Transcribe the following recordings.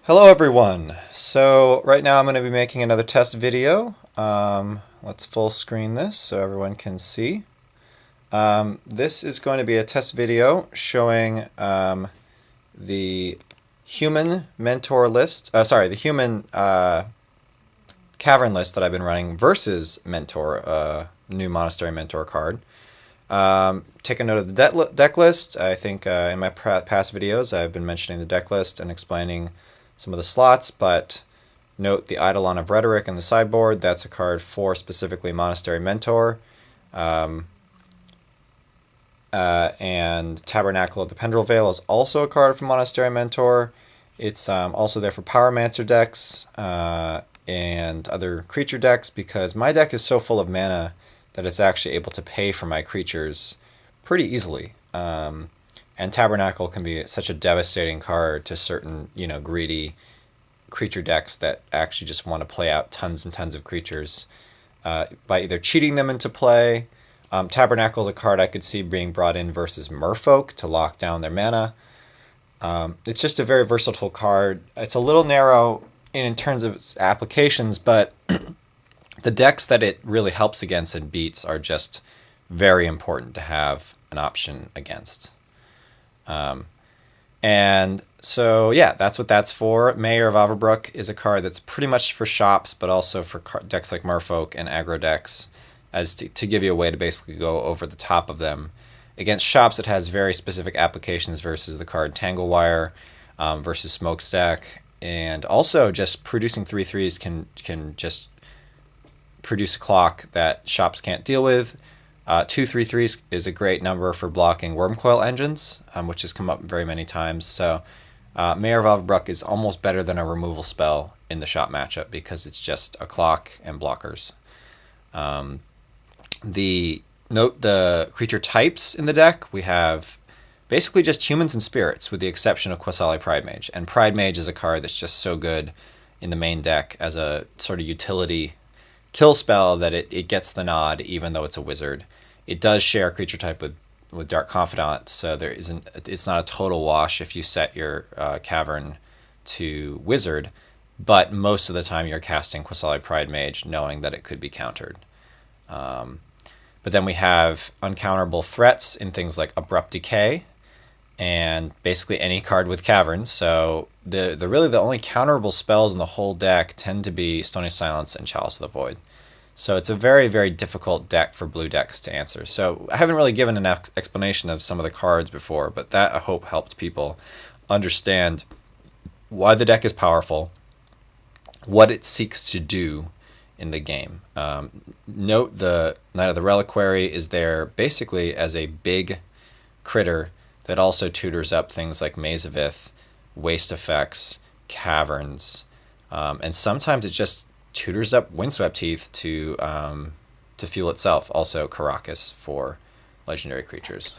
Hello everyone. So right now I'm going to be making another test video. Let's full screen this so everyone can see. This is going to be a test video showing the human mentor list, the human cavern list that I've been running versus mentor, new monastery mentor card. Take a note of the deck list. I think in my past videos I've been mentioning the deck list and explaining some of the slots, but note the Eidolon of Rhetoric in the sideboard. That's a card for specifically Monastery Mentor. And Tabernacle of the Pendrell Veil is also a card for Monastery Mentor. It's also there for Pyromancer decks and other creature decks, because my deck is so full of mana that it's actually able to pay for my creatures pretty easily. And Tabernacle can be such a devastating card to certain, greedy creature decks that actually just want to play out tons and tons of creatures by either cheating them into play. Tabernacle is a card I could see being brought in versus Merfolk to lock down their mana. It's just a very versatile card. It's a little narrow in terms of its applications, but the decks that it really helps against and beats are just very important to have an option against. And so, yeah, that's what that's for. Mayor of Averbrook is a card that's pretty much for shops, but also for decks like Merfolk and aggro decks, as to give you a way to basically go over the top of them. Against shops, it has very specific applications versus the card Tanglewire, versus Smokestack, and also just producing 3/3s can just produce a clock that shops can't deal with. 2/3/3 is a great number for blocking Wormcoil engines, which has come up very many times. So Mayor of Averbrook is almost better than a removal spell in the shop matchup because it's just a clock and blockers. Note the creature types in the deck. We have basically just humans and spirits, with the exception of Qasali Pridemage. And Pridemage is a card that's just so good in the main deck as a sort of utility kill spell that it gets the nod even though it's a wizard. It does share a creature type with Dark Confidant, so it's not a total wash if you set your cavern to wizard, but most of the time you're casting Qasali Pridemage knowing that it could be countered. But then we have uncounterable threats in things like Abrupt Decay and basically any card with caverns. So the only counterable spells in the whole deck tend to be Stony Silence and Chalice of the Void. So it's a very, very difficult deck for blue decks to answer. So I haven't really given an explanation of some of the cards before, but that I hope helped people understand why the deck is powerful, what it seeks to do in the game. Note the Knight of the Reliquary is there basically as a big critter that also tutors up things like Maze of Ith, Waste Effects, Caverns, and sometimes it just tutors up Windswept Teeth to fuel itself. Also Caracas for legendary creatures.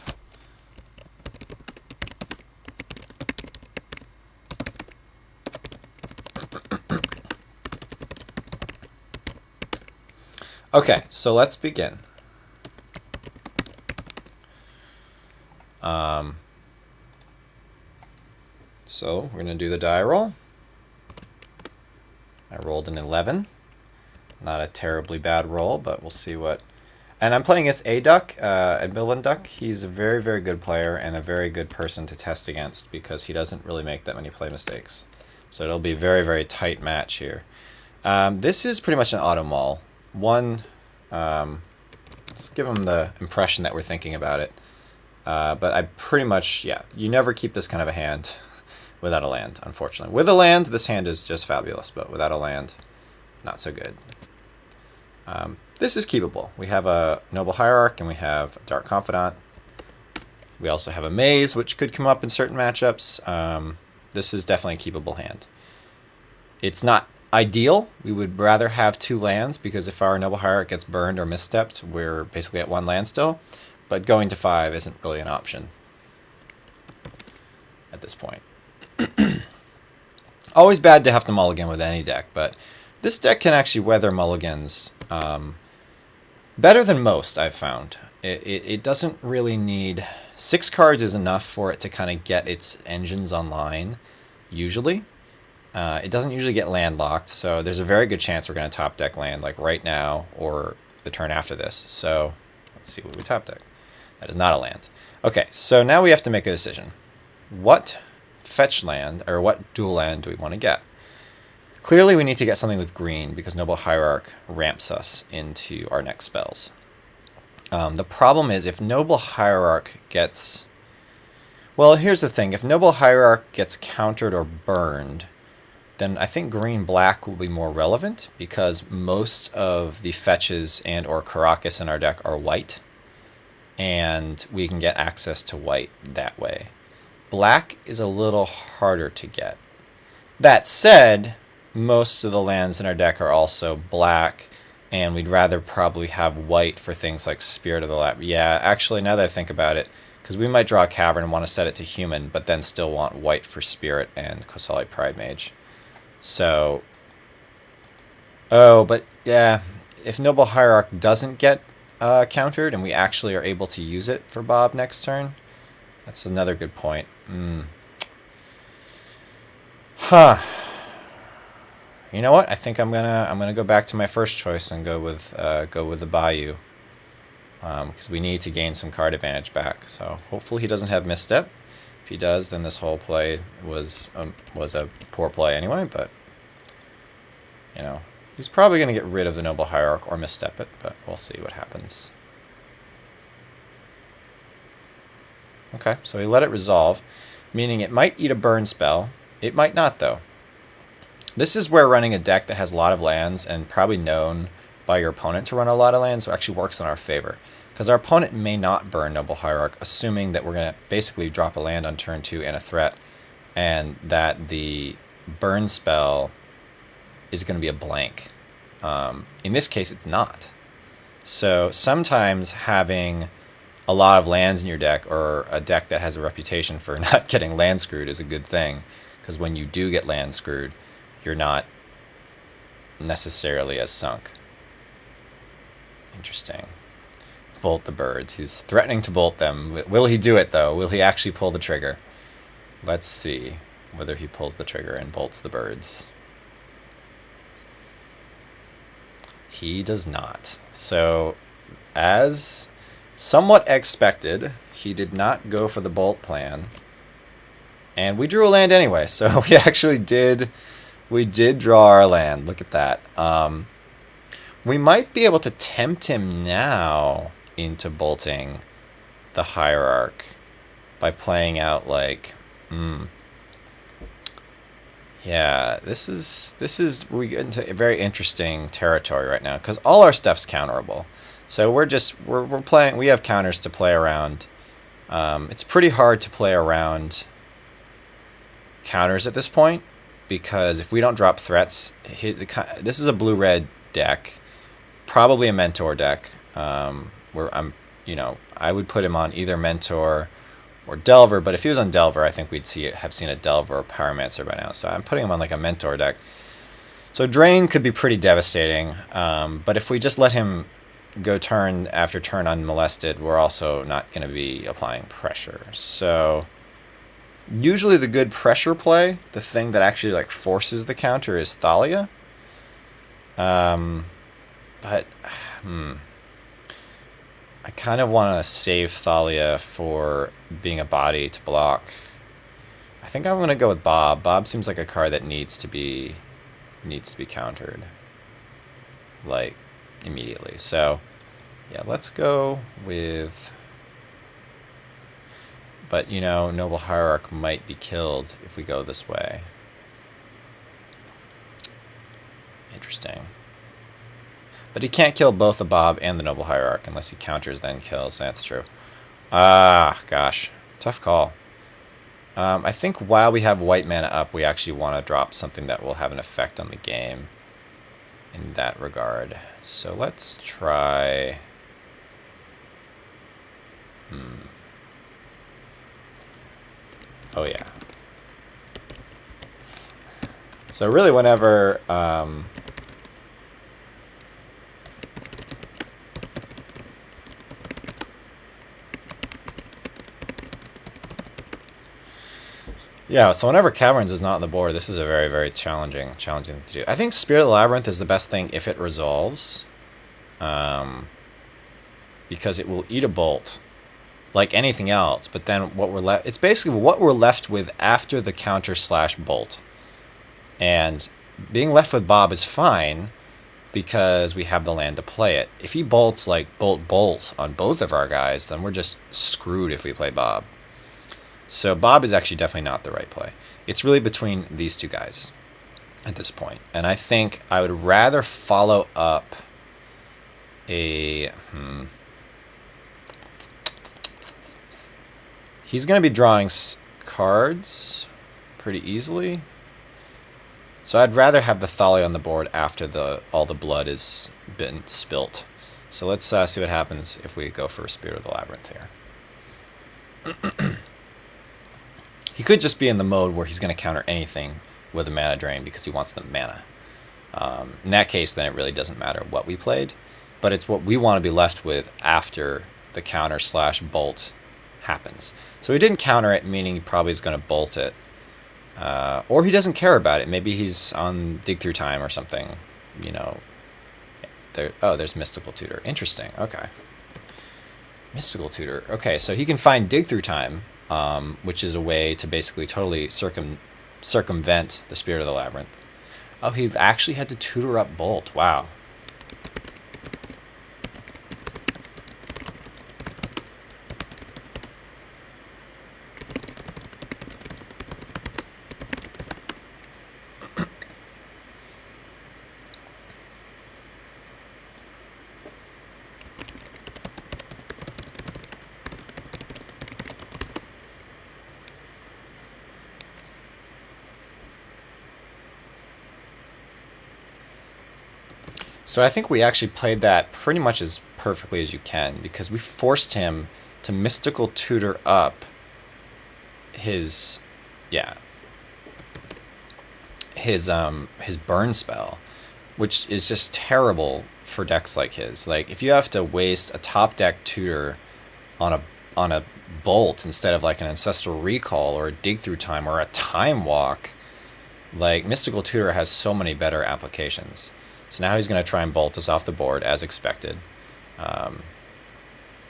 Okay, so let's begin. So we're going to do the die roll. I rolled an 11. Not a terribly bad roll, but we'll see what... And I'm playing against a Duck, Midland Duck. He's a very, very good player and a very good person to test against because he doesn't really make that many play mistakes. So it'll be a very, very tight match here. This is pretty much an auto maul. Let's give him the impression that we're thinking about it. But I pretty much, you never keep this kind of a hand without a land, unfortunately. With a land, this hand is just fabulous, but without a land, not so good. This is keepable. We have a Noble Hierarch, and we have a Dark Confidant. We also have a Maze, which could come up in certain matchups. This is definitely a keepable hand. It's not ideal. We would rather have 2 lands, because if our Noble Hierarch gets burned or misstepped, we're basically at 1 land still. But going to 5 isn't really an option at this point. Always bad to have to mulligan with any deck, but this deck can actually weather mulligans better than most, I've found. It doesn't really need... 6 cards is enough for it to kind of get its engines online, usually. It doesn't usually get landlocked, so there's a very good chance we're going to top deck land like right now or the turn after this. So let's see what we top deck. That is not a land. Okay, so now we have to make a decision. What fetch land or what dual land do we want to get? Clearly we need to get something with green because Noble Hierarch ramps us into our next spells. The problem is if Noble Hierarch gets... Well, here's the thing. If Noble Hierarch gets countered or burned, then I think green-black will be more relevant because most of the fetches and or Karakas in our deck are white, and we can get access to white that way. Black is a little harder to get. That said, most of the lands in our deck are also black, and we'd rather probably have white for things like Spirit of the Lab. Yeah, actually, now that I think about it, because we might draw a Cavern and want to set it to human, but then still want white for Spirit and Qasali Pridemage. So, but yeah, if Noble Hierarch doesn't get countered and we actually are able to use it for Bob next turn, that's another good point. Huh. You know what? I think I'm gonna go back to my first choice and go with the Bayou, because we need to gain some card advantage back. So hopefully he doesn't have misstep. If he does, then this whole play was a poor play anyway. But you know, he's probably gonna get rid of the Noble Hierarch or misstep it. But we'll see what happens. Okay, so he let it resolve, meaning it might eat a burn spell. It might not though. This is where running a deck that has a lot of lands and probably known by your opponent to run a lot of lands actually works in our favor. Because our opponent may not burn Noble Hierarch, assuming that we're going to basically drop a land on turn 2 and a threat, and that the burn spell is going to be a blank. In this case, it's not. So sometimes having a lot of lands in your deck, or a deck that has a reputation for not getting land screwed, is a good thing. Because when you do get land screwed, you're not necessarily as sunk. Interesting. Bolt the birds. He's threatening to bolt them. Will he do it, though? Will he actually pull the trigger? Let's see whether he pulls the trigger and bolts the birds. He does not. So, as somewhat expected, he did not go for the bolt plan. And we drew a land anyway, so we actually did... We did draw our land. Look at that. We might be able to tempt him now into bolting the Hierarch by playing out like, yeah, this is we get into a very interesting territory right now because all our stuff's counterable. So we're playing. We have counters to play around. It's pretty hard to play around counters at this point. Because if we don't drop threats, this is a blue-red deck, probably a Mentor deck. Where I would put him on either Mentor or Delver. But if he was on Delver, I think we'd have seen a Delver or Pyromancer by now. So I'm putting him on like a Mentor deck. So Drain could be pretty devastating. But if we just let him go turn after turn unmolested, we're also not going to be applying pressure. So. Usually the good pressure play, the thing that actually like forces the counter, is Thalia. But I kind of want to save Thalia for being a body to block. I think I'm going to go with Bob. Bob seems like a card that needs to be countered, like, immediately. So, yeah, let's go with... But, Noble Hierarch might be killed if we go this way. Interesting. But he can't kill both the Bob and the Noble Hierarch unless he counters then kills. That's true. Gosh. Tough call. I think while we have white mana up, we actually want to drop something that will have an effect on the game in that regard. So let's try... Oh, yeah. So really whenever... Yeah, so whenever Caverns is not on the board, this is a very, very challenging thing to do. I think Spirit of the Labyrinth is the best thing if it resolves, because it will eat a bolt like anything else. But then what we're left, it's basically what we're left with after the counter / bolt. And being left with Bob is fine because we have the land to play it. If he bolts like bolt on both of our guys, then we're just screwed if we play Bob. So Bob is actually definitely not the right play. It's really between these two guys at this point. And I think I would rather follow up a... He's going to be drawing cards pretty easily. So I'd rather have the Thali on the board after all the blood is been spilt. So let's see what happens if we go for Spirit of the Labyrinth here. He could just be in the mode where he's going to counter anything with a mana drain because he wants the mana. In that case, then it really doesn't matter what we played, but it's what we want to be left with after the counter / bolt happens. So he didn't counter it, meaning he probably is going to bolt it. Or he doesn't care about it. Maybe he's on Dig Through Time or something. You know. There's Mystical Tutor. Interesting. Okay. Mystical Tutor. Okay, so he can find Dig Through Time, which is a way to basically totally circumvent the Spirit of the Labyrinth. Oh, he actually had to tutor up Bolt. Wow. So I think we actually played that pretty much as perfectly as you can, because we forced him to Mystical Tutor up his burn spell, which is just terrible for decks like his. Like, if you have to waste a top deck tutor on a bolt instead of like an Ancestral Recall or a Dig Through Time or a Time Walk, like, Mystical Tutor has so many better applications. So now he's going to try and bolt us off the board, as expected,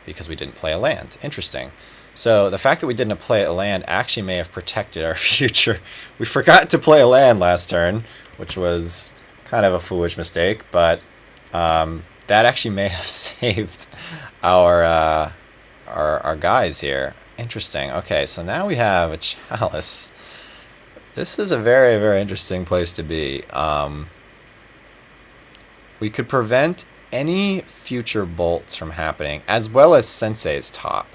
because we didn't play a land. Interesting. So the fact that we didn't play a land actually may have protected our future. We forgot to play a land last turn, which was kind of a foolish mistake, but that actually may have saved our guys here. Interesting. Okay, so now we have a Chalice. This is a very, very interesting place to be. We could prevent any future bolts from happening, as well as Sensei's top,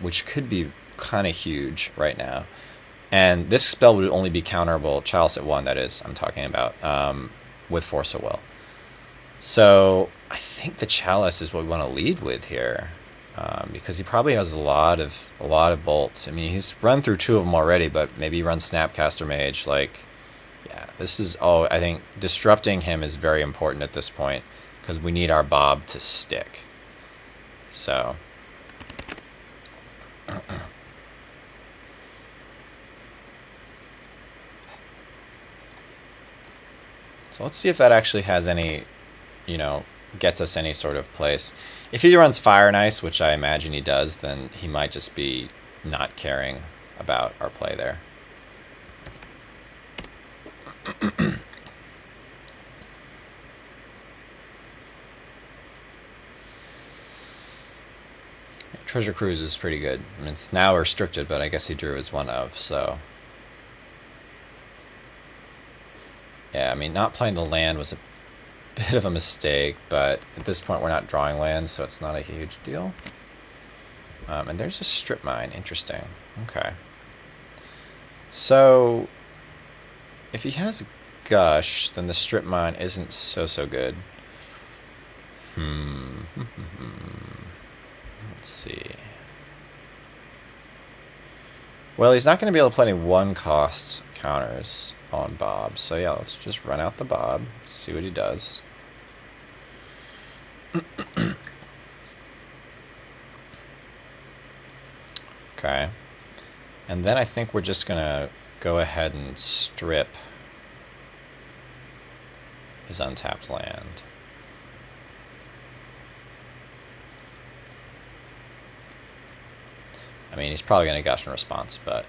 which could be kind of huge right now. And this spell would only be counterable, Chalice at 1, that is, I'm talking about, with Force of Will. So I think the Chalice is what we want to lead with here, because he probably has a lot of bolts. I mean, he's run through 2 of them already, but maybe he runs Snapcaster Mage, like... Yeah, this is... Oh, I think disrupting him is very important at this point, because we need our Bob to stick. So... So let's see if that actually has any, gets us any sort of place. If he runs Fire and Ice, which I imagine he does, then he might just be not caring about our play there. Treasure Cruise is pretty good. I mean, it's now restricted, but I guess he drew as one of, so... Yeah, I mean, not playing the land was a bit of a mistake, but at this point we're not drawing lands, so it's not a huge deal. And there's a Strip Mine. Interesting. Okay. So, if he has Gush, then the Strip Mine isn't so good. Let's see. Well, he's not going to be able to play any 1-cost counters on Bob. So yeah, let's just run out the Bob, see what he does. Okay. And then I think we're just going to go ahead and strip his untapped land. I mean, he's probably going to gush in response, but...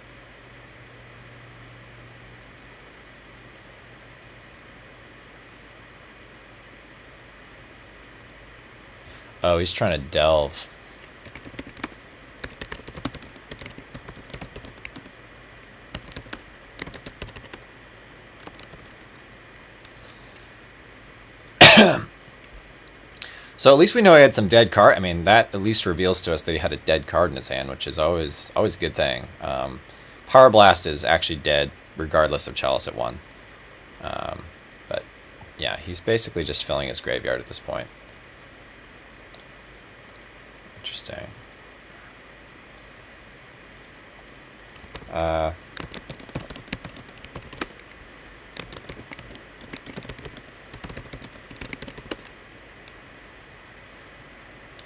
Oh, he's trying to delve. So at least we know he had some dead card. I mean, that at least reveals to us that he had a dead card in his hand, which is always a good thing. Power Blast is actually dead, regardless of Chalice at 1. But yeah, he's basically just filling his graveyard at this point. Interesting.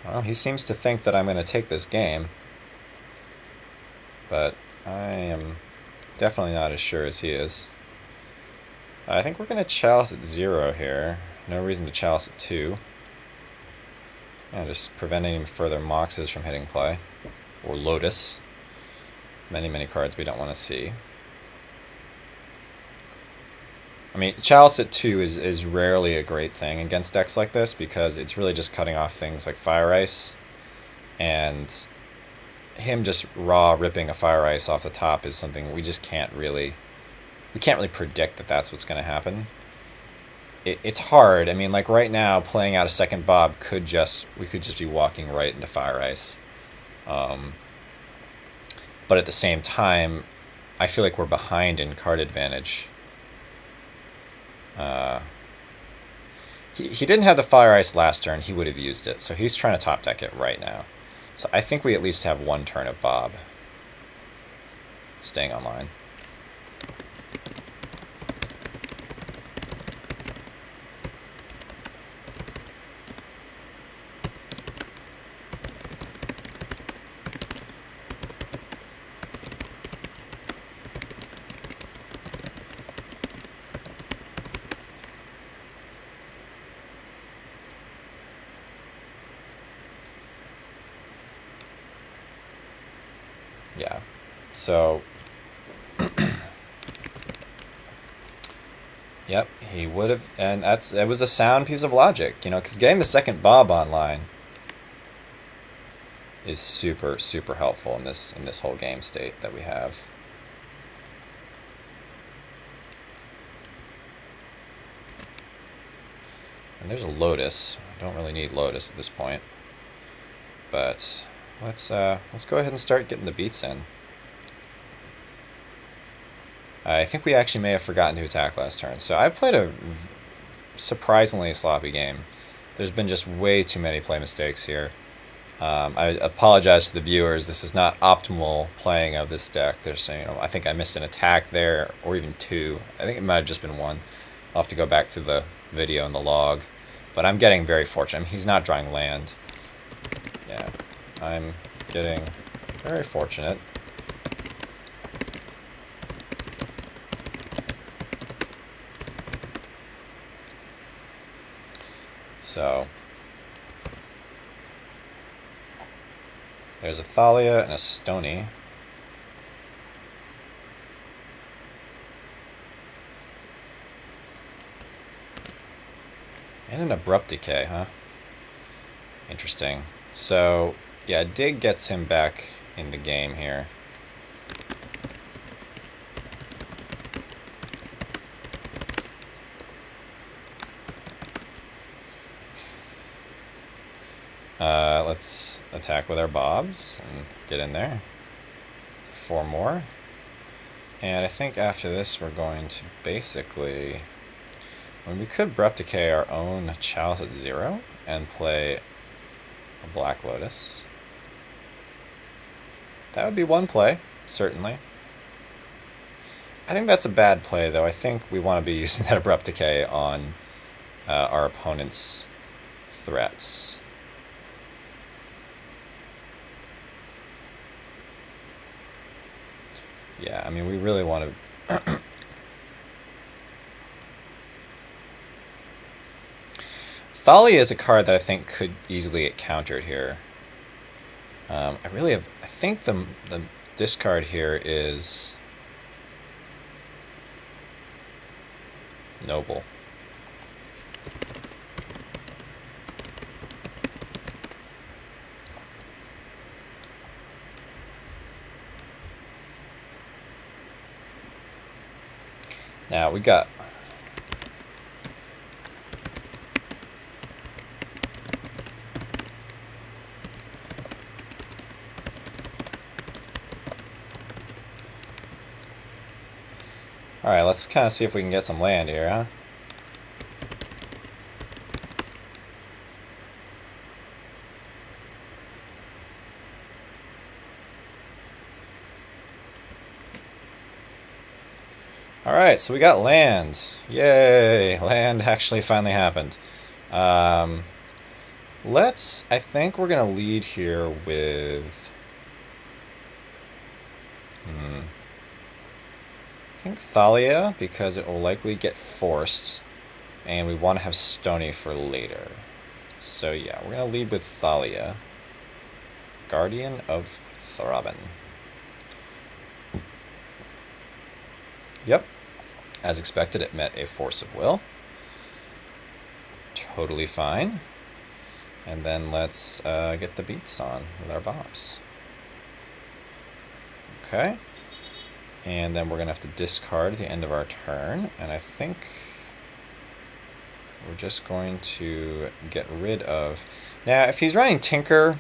Well, he seems to think that I'm going to take this game, but I am definitely not as sure as he is. I think we're going to Chalice at 0 here. No reason to Chalice at 2. And just preventing any further Moxes from hitting play. Or Lotus. Many cards we don't want to see. I mean, Chalice at 2 is rarely a great thing against decks like this, because it's really just cutting off things like Fire Ice, and him just raw ripping a Fire Ice off the top is something we just can't really predict that that's what's going to happen. It's hard. I mean, like right now, playing out a second Bob we could just be walking right into Fire Ice. But at the same time, I feel like we're behind in card advantage. He didn't have the Fire Ice last turn. He would have used it, so he's trying to top deck it right now. So I think we at least have one turn of Bob staying online. Yeah, so, yep, he would have, and it was a sound piece of logic, you know, because getting the second Bob online is super helpful in this whole game state that we have. And there's a Lotus. I don't really need Lotus at this point, but let's go ahead and start getting the beats in. I think we actually may have forgotten to attack last turn. So I've played a surprisingly sloppy game. There's been just way too many play mistakes here. I apologize to the viewers. This is not optimal playing of this deck. There's, you know, I think I missed an attack there, or even 2. I think it might have just been 1. I'll have to go back through the video and the log. But I'm getting very fortunate. I mean, he's not drawing land. Yeah, I'm getting very fortunate. So there's a Thalia and a Stony. And an Abrupt Decay, huh? Interesting. So, yeah, Dig gets him back in the game here. Let's attack with our Bobs and get in there. 4 more. And I think after this we're going to basically... I mean, we could Abrupt Decay our own Chalice at 0 and play a Black Lotus. That would be one play, certainly. I think that's a bad play, though. I think we want to be using that Abrupt Decay on our opponent's threats. Yeah, I mean, we really want to... Thalia is a card that I think could easily get countered here. I think the discard here is noble. Now we got... Alright, let's kind of see if we can get some land here, huh? Alright, so we got land. Yay! Land actually finally happened. I think we're going to lead here with... I think Thalia, because it will likely get forced, and we want to have Stony for later. So yeah, we're going to lead with Thalia. Guardian of Thraben. Yep. As expected, it met a force of will. Totally fine. And then let's get the beats on with our bombs. Okay. And then we're going to have to discard at the end of our turn. And I think we're just going to get rid of... Now, if he's running Tinker...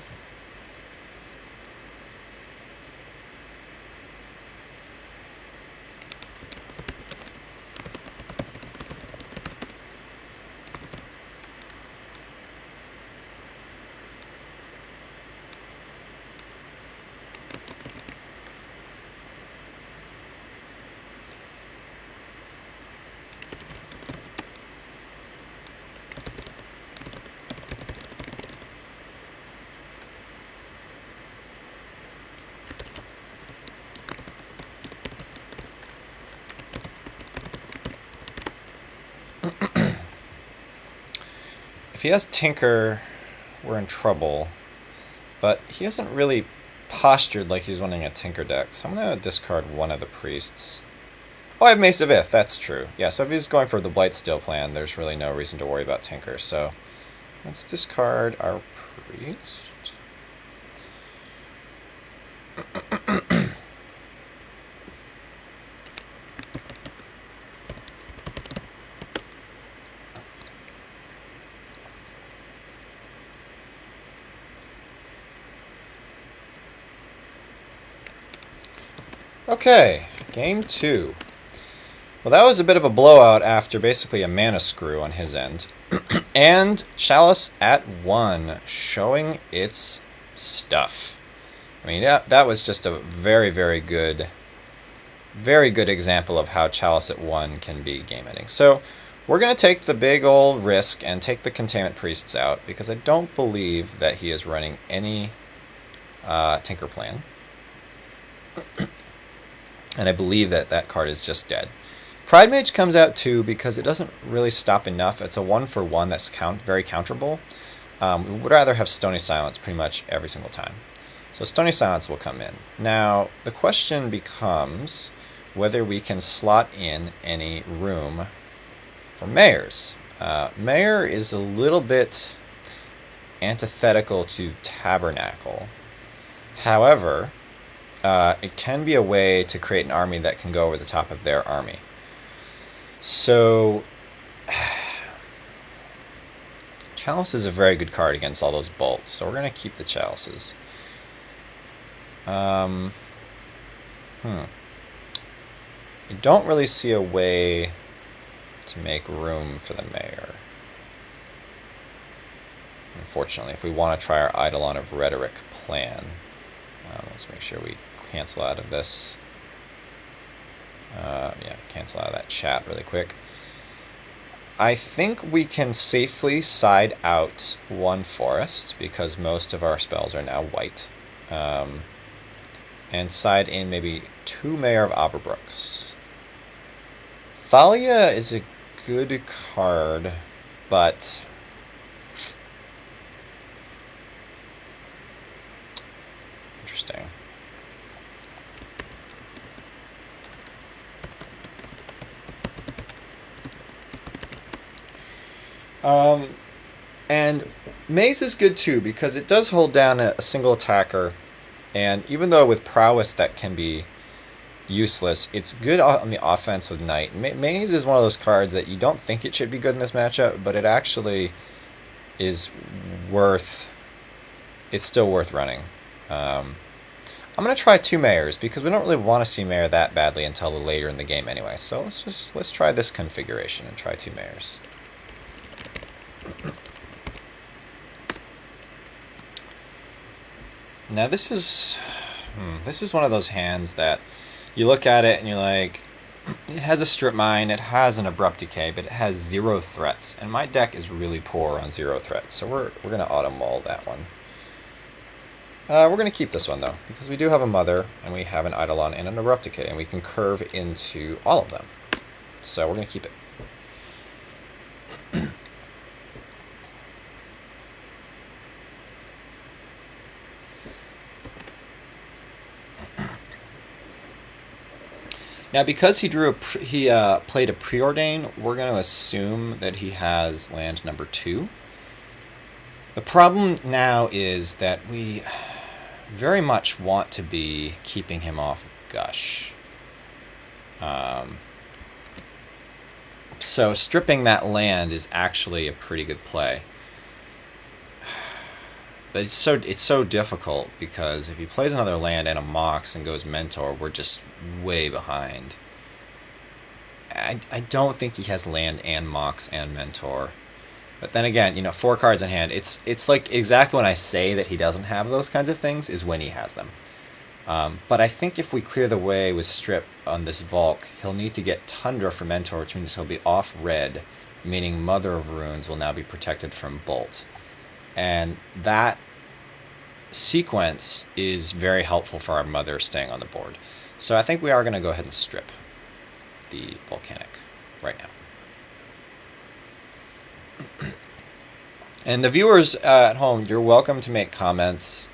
If he has Tinker, we're in trouble. But he hasn't really postured like he's running a Tinker deck, so I'm going to discard one of the priests. Oh, I have Mace of Ith, that's true. Yeah, so if he's going for the Blightsteel plan, there's really no reason to worry about Tinker. So let's discard our priest. Okay, game 2. Well, that was a bit of a blowout after basically a mana screw on his end. And Chalice at 1, showing its stuff. I mean, that was just a very, very good example of how Chalice at 1 can be game ending. So we're going to take the big old risk and take the Containment Priests out, because I don't believe that he is running any Tinker plan. And I believe that that card is just dead. Pride Mage comes out too because it doesn't really stop enough. It's a 1-for-1 that's very counterable. We would rather have Stony Silence pretty much every single time. So Stony Silence will come in. Now, the question becomes whether we can slot in any room for Mayors. Mayor is a little bit antithetical to Tabernacle. However, it can be a way to create an army that can go over the top of their army. So, Chalice is a very good card against all those bolts, so we're going to keep the Chalices. I don't really see a way to make room for the Mayor. Unfortunately, if we want to try our Eidolon of Rhetoric plan, let's make sure we cancel out of this. Cancel out of that chat really quick. I think we can safely side out one forest because most of our spells are now white. and side in maybe 2 Mayor of Averbrooks. Thalia is a good card, but interesting. And Maze is good too because it does hold down a single attacker, and even though with prowess that can be useless, it's good on the offense with Knight. Maze is one of those cards that you don't think it should be good in this matchup, but it actually is worth. It's still worth running. I'm gonna try 2 Mayors because we don't really want to see Mayor that badly until later in the game anyway. So let's try this configuration and try 2 Mayors. Now this is one of those hands that you look at it and you're like, it has a strip mine, it has an abrupt decay, but it has 0 threats, and my deck is really poor on 0 threats, so we're gonna auto mull that one. We're gonna keep this one though because we do have a Mother and we have an Eidolon and an abrupt decay, and we can curve into all of them, so we're gonna keep it. Now, because he played a Preordain, we're going to assume that he has land number 2. The problem now is that we very much want to be keeping him off Gush. So stripping that land is actually a pretty good play. But it's so difficult because if he plays another land and a Mox and goes Mentor, we're just way behind. I don't think he has land and Mox and Mentor. But then again, 4 cards in hand. It's like exactly when I say that he doesn't have those kinds of things is when he has them. But I think if we clear the way with Strip on this Volk, he'll need to get Tundra for Mentor, which means he'll be off red, meaning Mother of Runes will now be protected from Bolt. And that sequence is very helpful for our Mother staying on the board. So I think we are going to go ahead and strip the Volcanic right now. And the viewers at home, you're welcome to make comments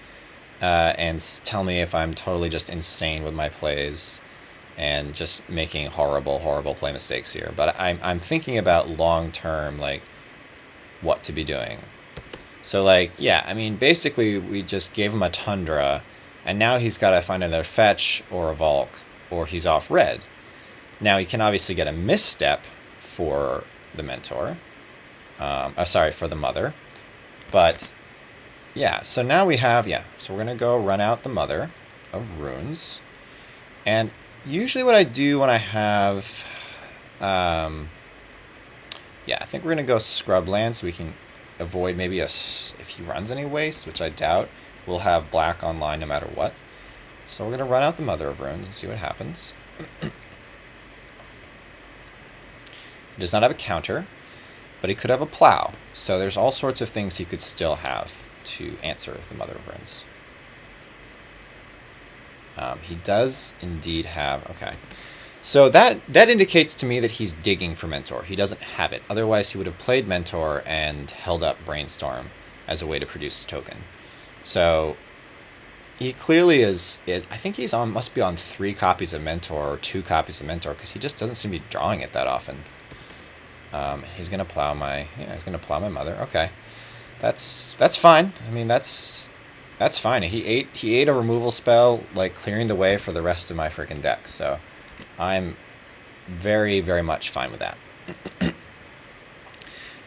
and tell me if I'm totally just insane with my plays and just making horrible play mistakes here. But I'm thinking about long-term, like, what to be doing. So, basically we just gave him a Tundra, and now he's got to find another fetch or a Volk, or he's off red. Now, he can obviously get a misstep for the Mentor. For the Mother. But, yeah, so now we have, so we're going to go run out the Mother of Runes. And usually what I do when I have, I think we're going to go scrub land so we can avoid maybe if he runs any waste, which I doubt, we'll have black online no matter what. So we're going to run out the Mother of Runes and see what happens. He does not have a counter, but he could have a plow. So there's all sorts of things he could still have to answer the Mother of Runes. He does indeed have... Okay. So that indicates to me that he's digging for Mentor. He doesn't have it. Otherwise, he would have played Mentor and held up Brainstorm as a way to produce a token. So he clearly is... I think he's must be on 3 copies of Mentor or 2 copies of Mentor because he just doesn't seem to be drawing it that often. He's gonna plow my Mother. Okay, that's fine. I mean that's fine. He ate a removal spell, like clearing the way for the rest of my freaking deck. So I'm very, very much fine with that.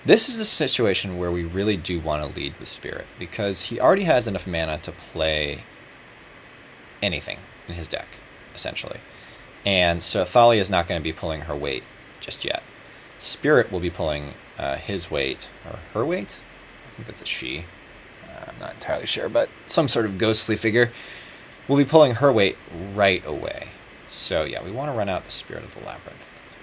This is a situation where we really do want to lead with Spirit because he already has enough mana to play anything in his deck, essentially. And so Thalia is not going to be pulling her weight just yet. Spirit will be pulling his weight, or her weight? I think that's a she. I'm not entirely sure, but some sort of ghostly figure will be pulling her weight right away. So yeah, we want to run out the Spirit of the Labyrinth.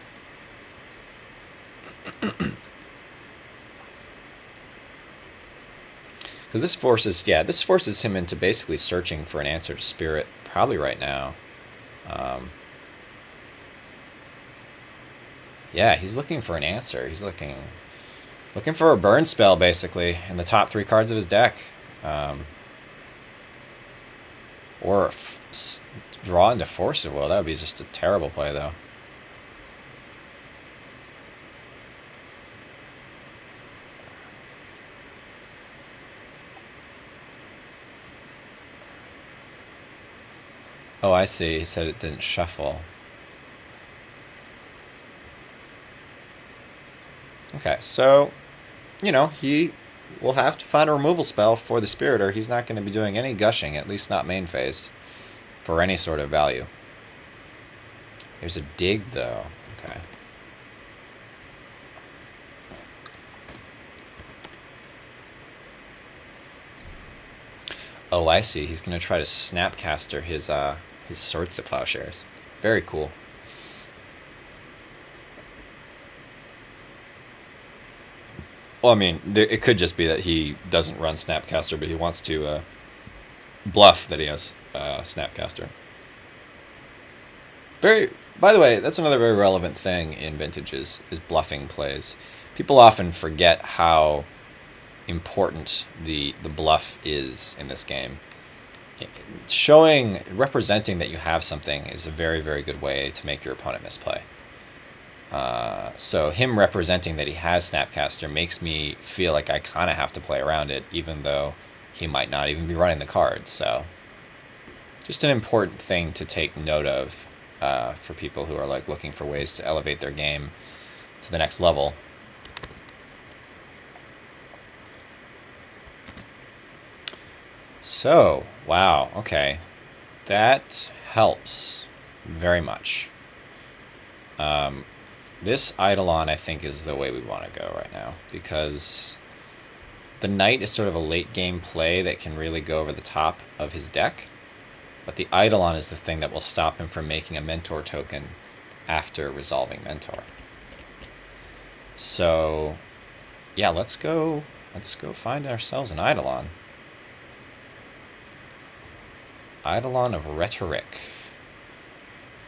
Because this forces him into basically searching for an answer to Spirit probably right now. Yeah, he's looking for an answer. He's looking for a burn spell, basically, in the top 3 cards of his deck. Or draw into Force of Will. That would be just a terrible play, though. Oh, I see. He said it didn't shuffle. Okay, so, he will have to find a removal spell for the Spirit, or he's not going to be doing any gushing, at least not main phase, for any sort of value. There's a dig, though. Okay. Oh, I see. He's going to try to Snapcaster his Swords to Plowshares. Very cool. Well, I mean, it could just be that he doesn't run Snapcaster, but he wants to bluff that he has Snapcaster. By the way, that's another very relevant thing in Vintages, is bluffing plays. People often forget how important the bluff is in this game. Representing that you have something is a very, very good way to make your opponent misplay. So him representing that he has Snapcaster makes me feel like I kind of have to play around it, even though he might not even be running the card. So just an important thing to take note of for people who are like looking for ways to elevate their game to the next level. So, wow, okay. That helps very much. This Eidolon, I think, is the way we want to go right now, because the Knight is sort of a late game play that can really go over the top of his deck, but the Eidolon is the thing that will stop him from making a Mentor token after resolving Mentor. So, yeah, let's go find ourselves an Eidolon. Eidolon of Rhetoric.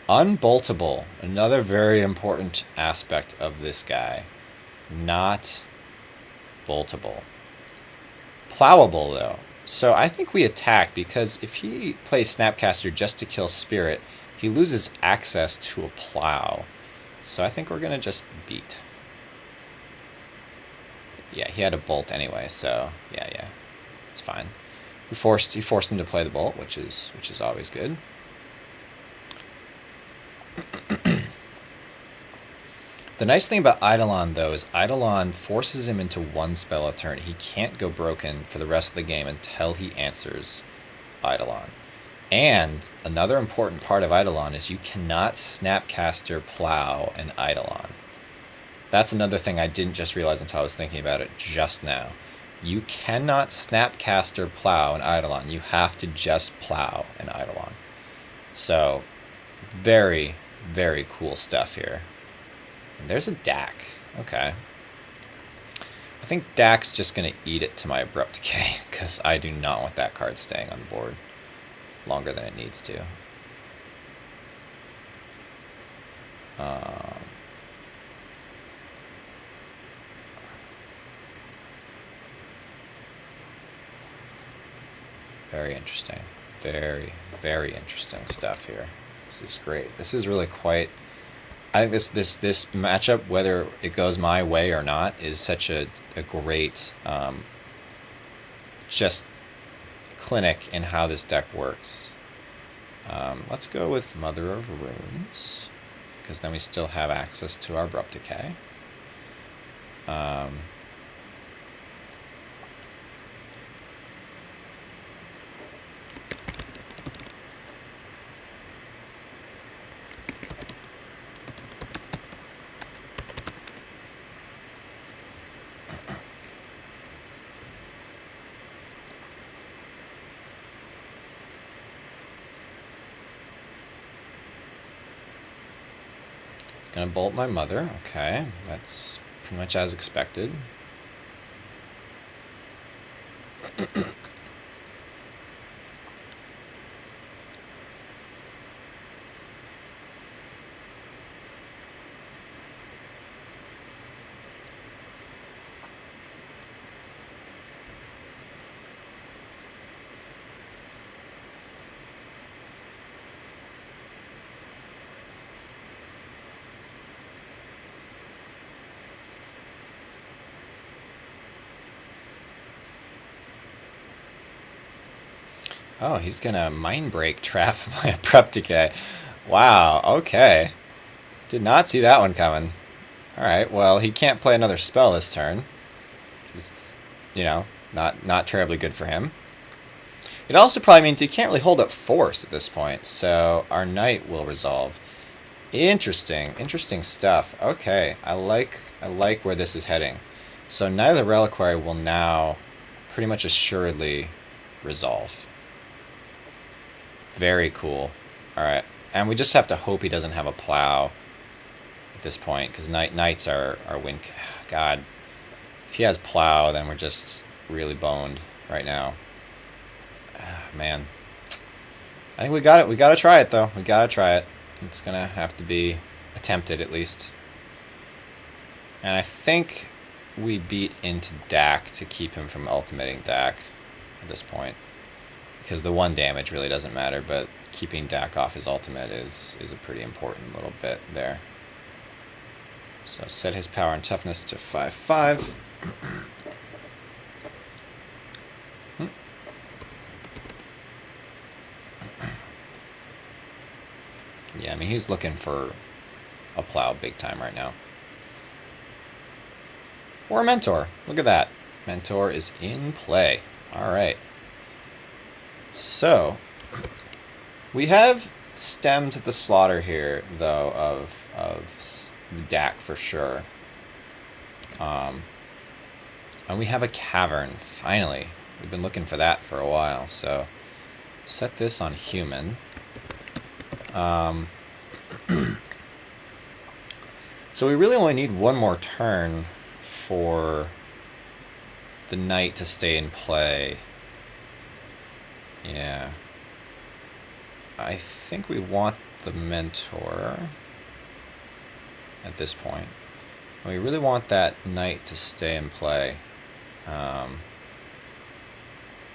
Unboltable, another very important aspect of this guy. Not boltable. Plowable, though. So I think we attack, because if he plays Snapcaster just to kill Spirit, he loses access to a plow. So I think we're going to just beat. Yeah, he had a bolt anyway, so yeah. It's fine. He forced him to play the bolt, which is always good. The nice thing about Eidolon, though, is Eidolon forces him into one spell a turn. He can't go broken for the rest of the game until he answers Eidolon. And another important part of Eidolon is you cannot Snapcaster Plow an Eidolon. That's another thing I didn't just realize until I was thinking about it just now. You cannot Snapcaster Plow an Eidolon. You have to just Plow an Eidolon. So, very, very cool stuff here. And there's a Dak. Okay. I think Dak's just going to eat it to my Abrupt Decay, because I do not want that card staying on the board longer than it needs to. Very interesting. Very, very interesting stuff here. This is great. This is really quite... I think this matchup, whether it goes my way or not, is such a great just clinic in how this deck works. Let's go with Mother of Runes, because then we still have access to our Abrupt Decay. Gonna bolt my Mother. Okay, that's pretty much as expected. Oh, he's gonna Mind Break trap my Prep Decay. Wow, okay. Did not see that one coming. Alright, well, he can't play another spell this turn. It's, not terribly good for him. It also probably means he can't really hold up force at this point, so our knight will resolve. Interesting stuff. Okay, I like where this is heading. So Knight of the Reliquary will now pretty much assuredly resolve. Very cool. Alright, and we just have to hope he doesn't have a plow at this point, because knights are win. God, if he has plow, then we're just really boned right now. Man, I think we got it. We got to try it, though. We got to try it. It's going to have to be attempted, at least. And I think we beat into Dak to keep him from ultimating Dak at this point. Because the one damage really doesn't matter, but keeping Dak off his ultimate is a pretty important little bit there. So set his power and toughness to 5/5. Yeah, I mean, he's looking for a plow big time right now. Or a Mentor. Look at that. Mentor is in play. All right. So, we have stemmed the slaughter here, though, of Dak for sure. And we have a cavern, finally. We've been looking for that for a while, so set this on human. So we really only need one more turn for the knight to stay in play. Yeah. I think we want the Mentor at this point. And we really want that knight to stay in play.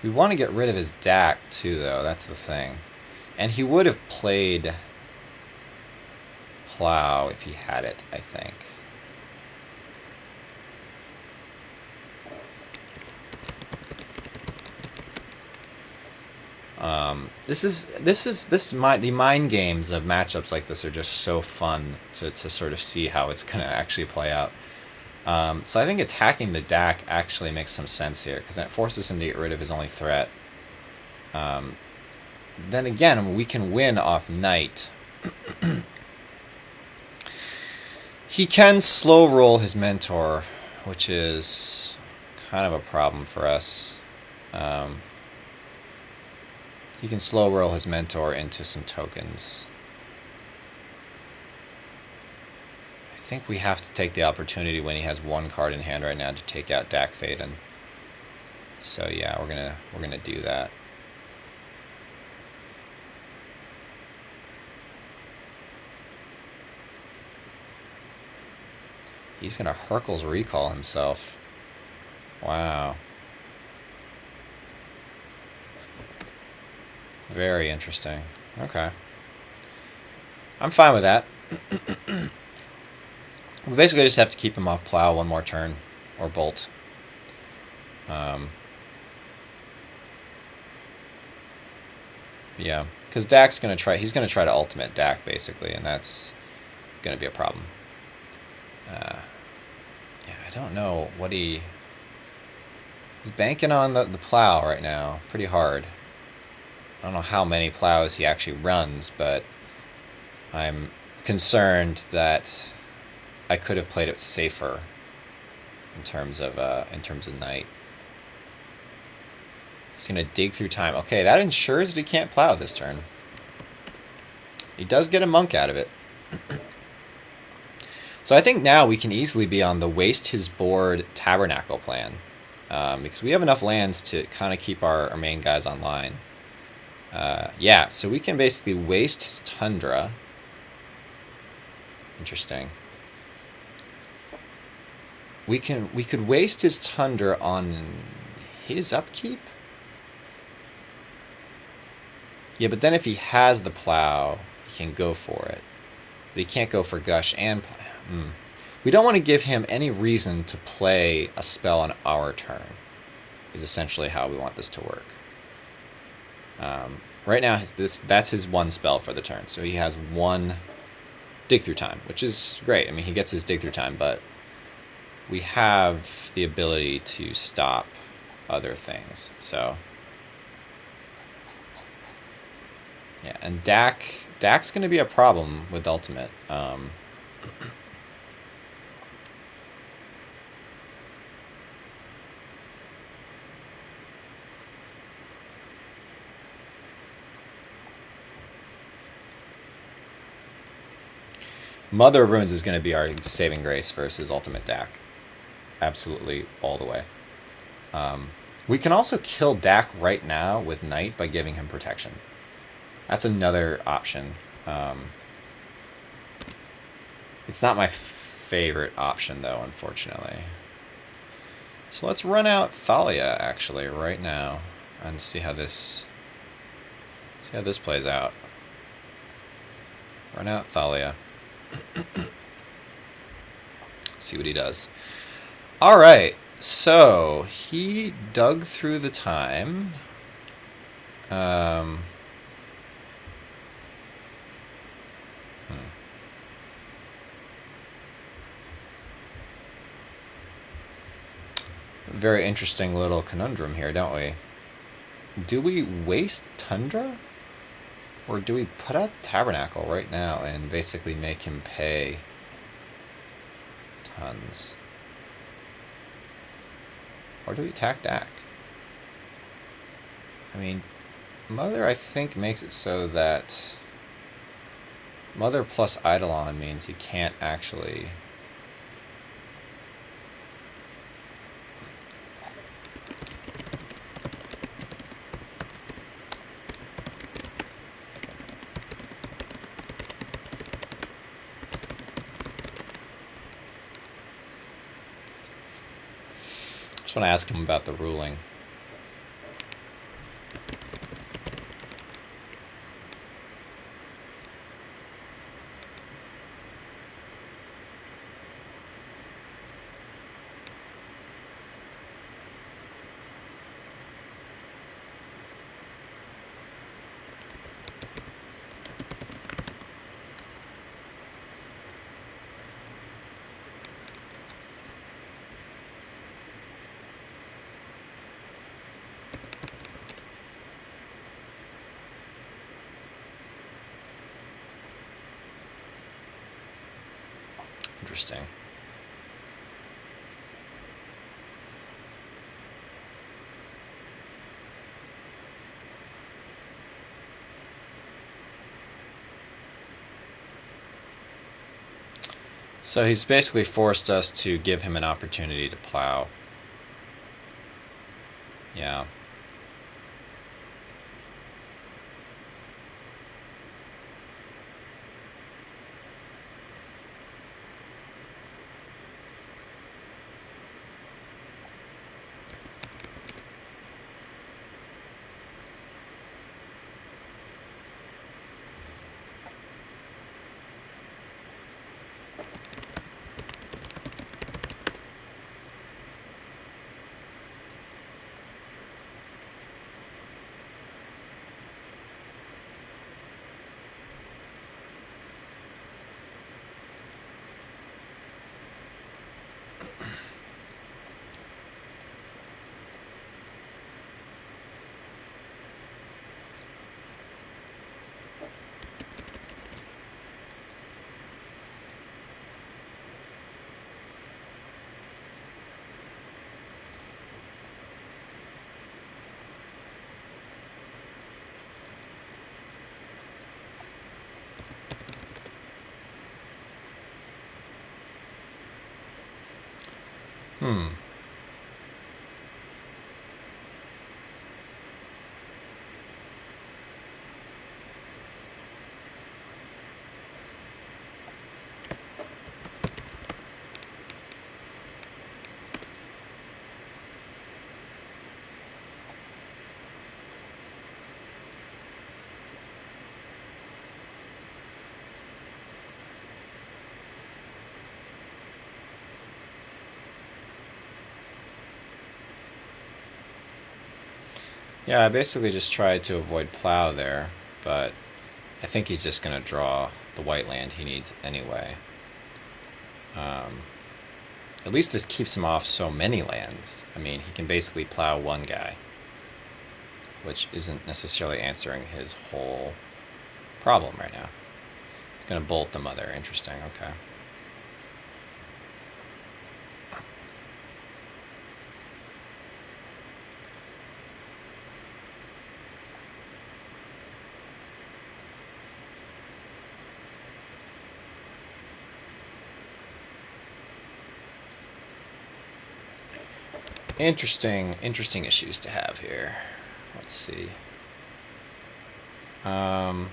We want to get rid of his Dak too, though. That's the thing. And he would have played plow if he had it, I think. The mind games of matchups like this are just so fun to sort of see how it's gonna actually play out. So I think attacking the Dak actually makes some sense here, because it forces him to get rid of his only threat. Then again, we can win off knight. He can slow roll his Mentor, which is kind of a problem for us. He can slow roll his Mentor into some tokens. I think we have to take the opportunity when he has one card in hand right now to take out Dak Faden. So yeah, we're gonna do that. He's gonna Hercules recall himself. Wow. Very interesting. Okay. I'm fine with that. We basically just have to keep him off plow one more turn, or bolt. Yeah, because Dak's gonna try. He's gonna try to ultimate Dak basically, and that's gonna be a problem. Yeah, I don't know what he's banking on the plow right now, pretty hard. I don't know how many plows he actually runs, but I'm concerned that I could have played it safer in terms of knight. He's gonna dig through time. Okay, that ensures that he can't plow this turn. He does get a monk out of it. So I think now we can easily be on the waste his board Tabernacle plan, because we have enough lands to kind of keep our main guys online. Yeah, so we can basically waste his Tundra. Interesting. We could waste his Tundra on his upkeep? Yeah, but then if he has the plow, he can go for it. But he can't go for Gush and plow. We don't want to give him any reason to play a spell on our turn, is essentially how we want this to work. Right now, that's his one spell for the turn, so he has one dig through time, which is great. I mean, he gets his dig through time, but we have the ability to stop other things. So yeah, and Dak's going to be a problem with ultimate. Mother of Runes is going to be our saving grace versus ultimate Dak. Absolutely all the way. We can also kill Dak right now with Knight by giving him protection. That's another option. It's not my favorite option, though, unfortunately. So let's run out Thalia, actually, right now, and see how this plays out. Run out Thalia. See what he does. All right, so he dug through the time. Very interesting little conundrum here, don't we? Do we waste Tundra? Or do we put out Tabernacle right now and basically make him pay tons? Or do we attack Dak? I mean, Mother, I think, makes it so that Mother plus Eidolon means he can't actually... I just want to ask him about the ruling. Interesting. So he's basically forced us to give him an opportunity to plow. Yeah. Hmm. Yeah, I basically just tried to avoid plow there, but I think he's just going to draw the white land he needs anyway. At least this keeps him off so many lands. I mean, he can basically plow one guy, which isn't necessarily answering his whole problem right now. He's going to bolt the mother. Interesting, okay. Interesting issues to have here. Let's see. Draw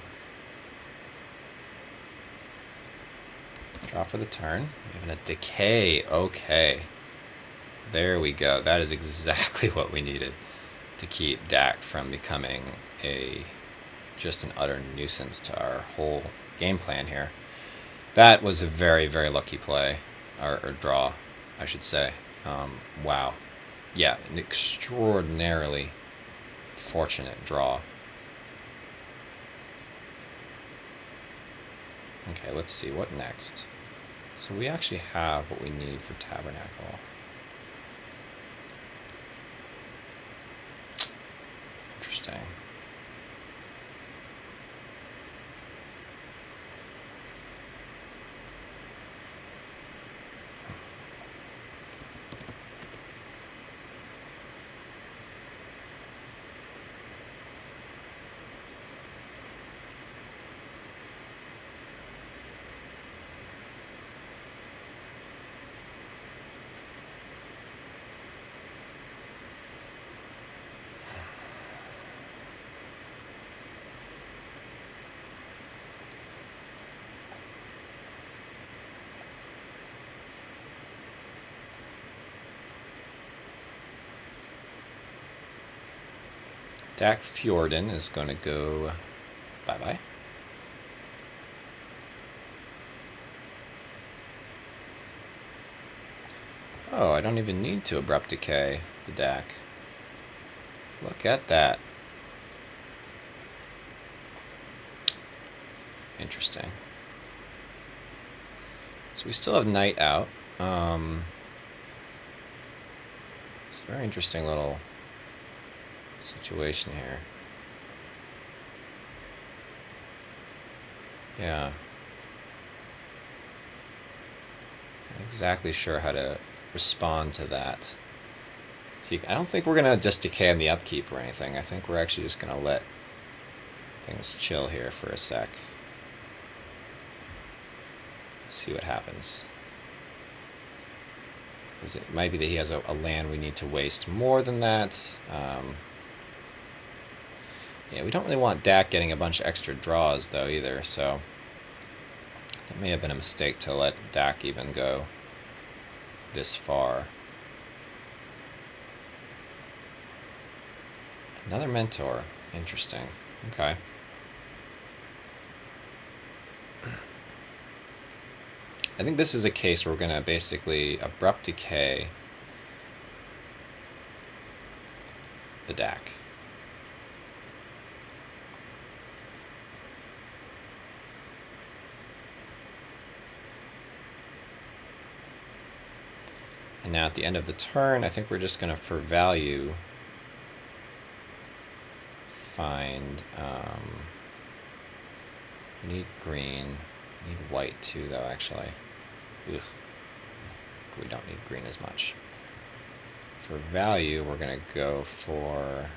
for the turn. We have a decay. Okay. There we go. That is exactly what we needed to keep Dak from becoming just an utter nuisance to our whole game plan here. That was a very, very lucky play. Or draw, I should say. Wow. Yeah, an extraordinarily fortunate draw. Okay, let's see. What next? So we actually have what we need for Tabernacle. Interesting. Dak Fjorden is going to go bye-bye. Oh, I don't even need to abrupt decay the Dak. Look at that. Interesting. So we still have Knight out. It's a very interesting little situation here. Yeah. Not exactly sure how to respond to that. See, I don't think we're going to just decay on the upkeep or anything. I think we're actually just going to let things chill here for a sec. See what happens. It might be that he has a land we need to waste more than that. Yeah, we don't really want Dak getting a bunch of extra draws, though, either, so that may have been a mistake to let Dak even go this far. Another mentor. Interesting. Okay. I think this is a case where we're going to basically abrupt decay the Dak. And now at the end of the turn, I think we're just going to, for value, find, we need green, we need white too though actually. Ugh. We don't need green as much. For value, we're going to go for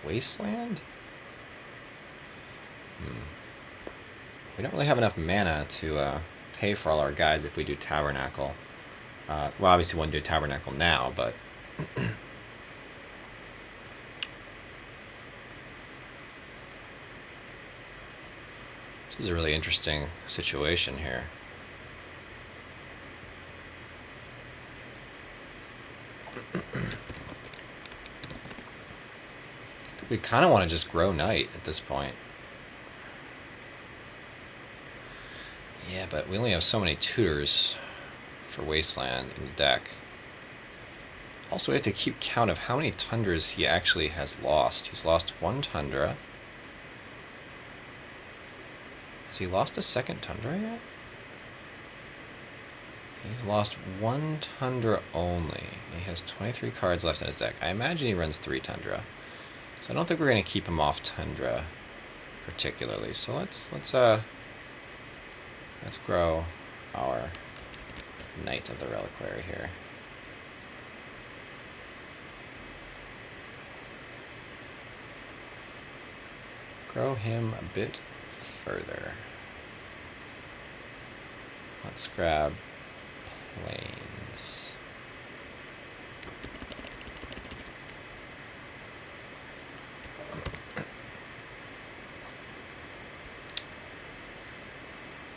Wasteland? We don't really have enough mana to pay for all our guys if we do Tabernacle. Well, obviously we wouldn't do Tabernacle now, but this is a really interesting situation here. We kind of want to just grow Knight at this point. Yeah, but we only have so many tutors for Wasteland in the deck. Also, we have to keep count of how many tundras he actually has lost. He's lost 1 tundra. Has he lost a second tundra yet? He's lost 1 tundra only. He has 23 cards left in his deck. I imagine he runs 3 tundra. So I don't think we're going to keep him off tundra particularly. So let's grow our Knight of the Reliquary here. Grow him a bit further. Let's grab plains.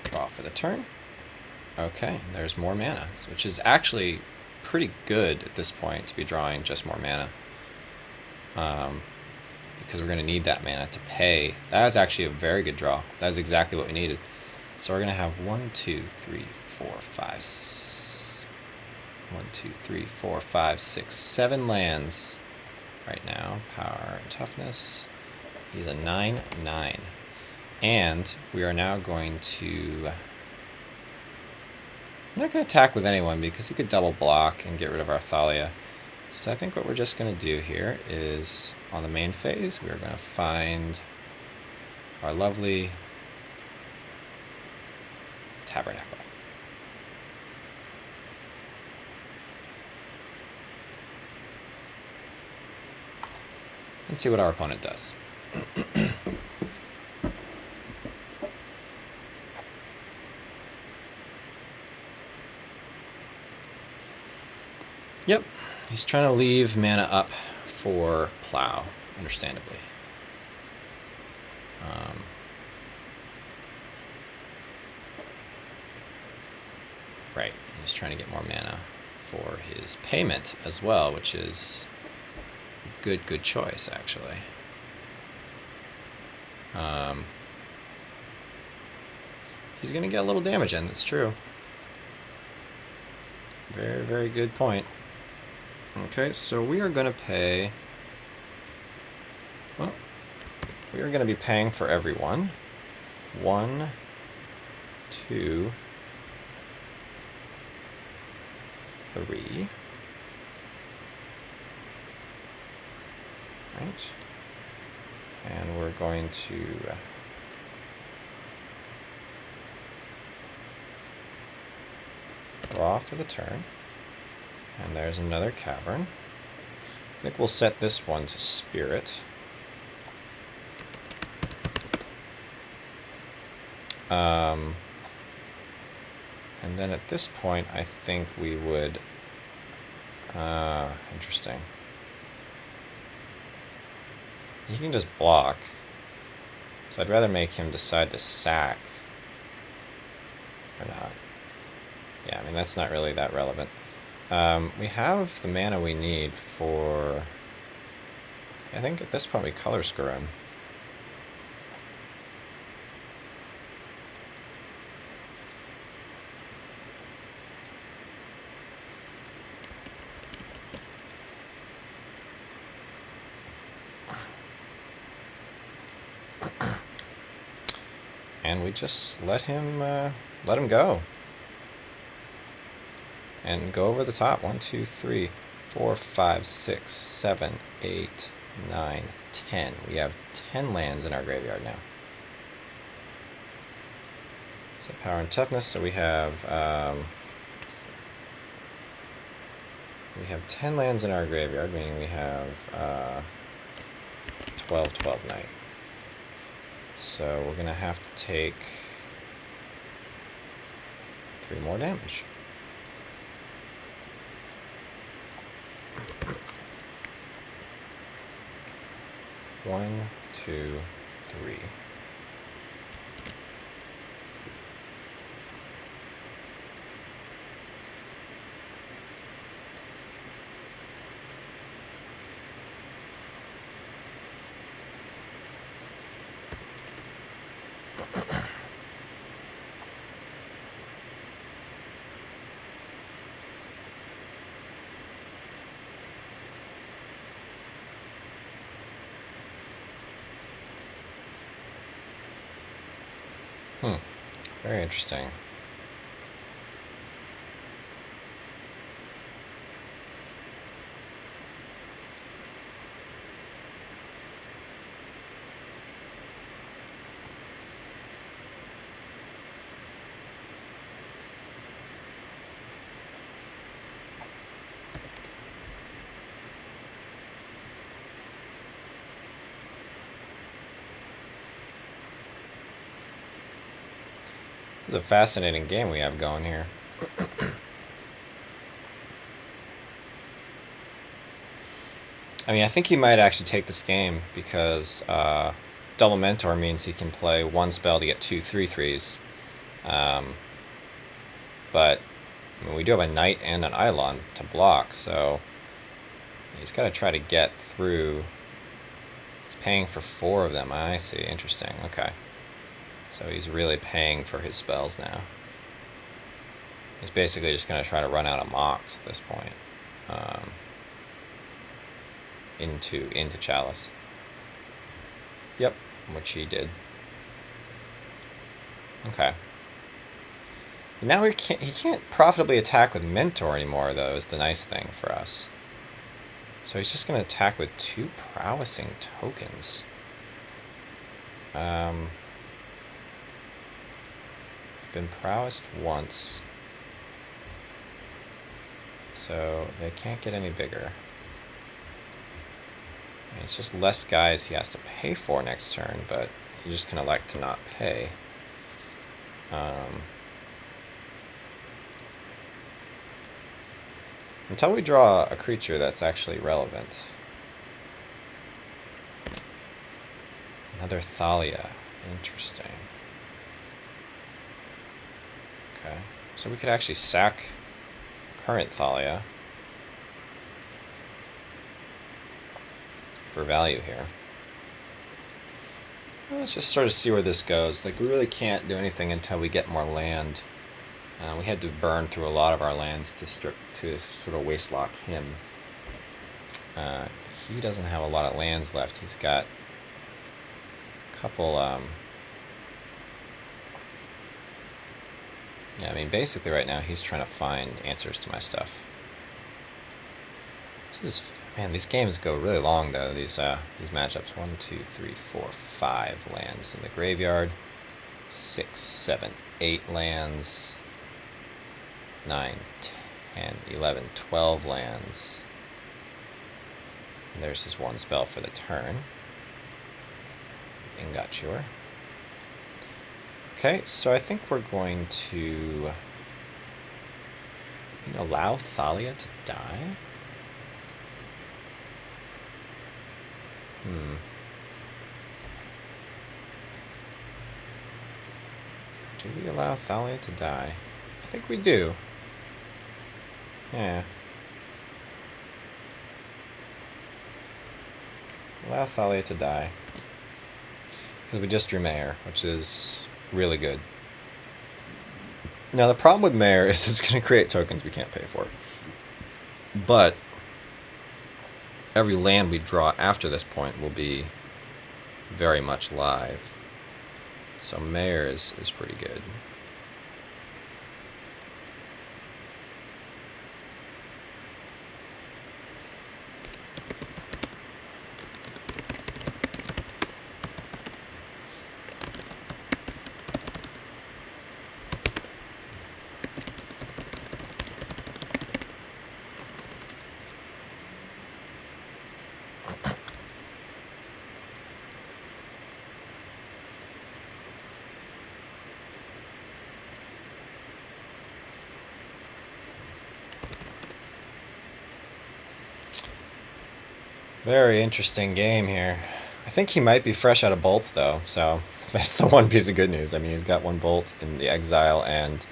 Draw for the turn. Okay, there's more mana, which is actually pretty good at this point to be drawing just more mana. Because we're going to need that mana to pay. That is actually a very good draw. That is exactly what we needed. So we're going to have 1, 2, 3, 4, 5, 1, 2, 3, 4, 5, 6, 7 lands right now. Power and toughness. He's a 9/9. And we are now going to... I'm not going to attack with anyone because he could double block and get rid of our Thalia. So I think what we're just going to do here is, on the main phase, we are going to find our lovely Tabernacle. And see what our opponent does. Yep, he's trying to leave mana up for Plow, understandably. Right, he's trying to get more mana for his payment as well, which is a good choice, actually. He's going to get a little damage in, that's true. Very good point. Okay, so we are going to pay... Well, we are going to be paying for everyone. 1, 2, 3. Right. And we're going to... draw for the turn. And there's another cavern. I think we'll set this one to Spirit. And then at this point, I think we would... interesting. He can just block. So I'd rather make him decide to sack. Or not. Yeah, I mean, that's not really that relevant. We have the mana we need for... I think at this point we color score him. And we just let him go. And go over the top. 1, 2, 3, 4, 5, 6, 7, 8, 9, 10. We have 10 lands in our graveyard now. So power and toughness. So we have 10 lands in our graveyard, meaning we have 12 Knight. So we're gonna have to take 3 more damage. One, 2, 3. Very interesting. This is a fascinating game we have going here. I mean, I think he might actually take this game because double mentor means he can play one spell to get 2/3/3s. But I mean, we do have a knight and an Eidolon to block, so he's got to try to get through. He's paying for 4 of them. I see. Interesting. Okay. So he's really paying for his spells now. He's basically just going to try to run out of mocks at this point. Into Chalice. Yep, which he did. Okay. Now he can't profitably attack with Mentor anymore, though, is the nice thing for us. So he's just going to attack with 2 prowessing tokens. Been prowessed once. So they can't get any bigger. I mean, it's just less guys he has to pay for next turn, but you just kind of like to not pay. Until we draw a creature that's actually relevant. Another Thalia. Interesting. Okay. So we could actually sack current Thalia for value here. Let's just sort of see where this goes. Like, we really can't do anything until we get more land. We had to burn through a lot of our lands to sort of waste lock him. He doesn't have a lot of lands left. He's got a couple. Yeah, I mean, basically right now he's trying to find answers to my stuff. This is, man, these games go really long though. These matchups. 1, 2, 3, 4, 5 lands in the graveyard. 6, 7, 8 lands. 9, 10, 11, 12 lands. And there's his 1 spell for the turn. Ingenuity. Okay, so I think we're going to allow Thalia to die. Do we allow Thalia to die? I think we do. Yeah. Allow Thalia to die. Because we just drew Mayor, which is really good. Now the problem with Mayor is it's going to create tokens we can't pay for. But every land we draw after this point will be very much live. So Mayor is pretty good. Very interesting game here. I think he might be fresh out of bolts, though, so that's the one piece of good news. I mean, he's got 1 bolt in the exile and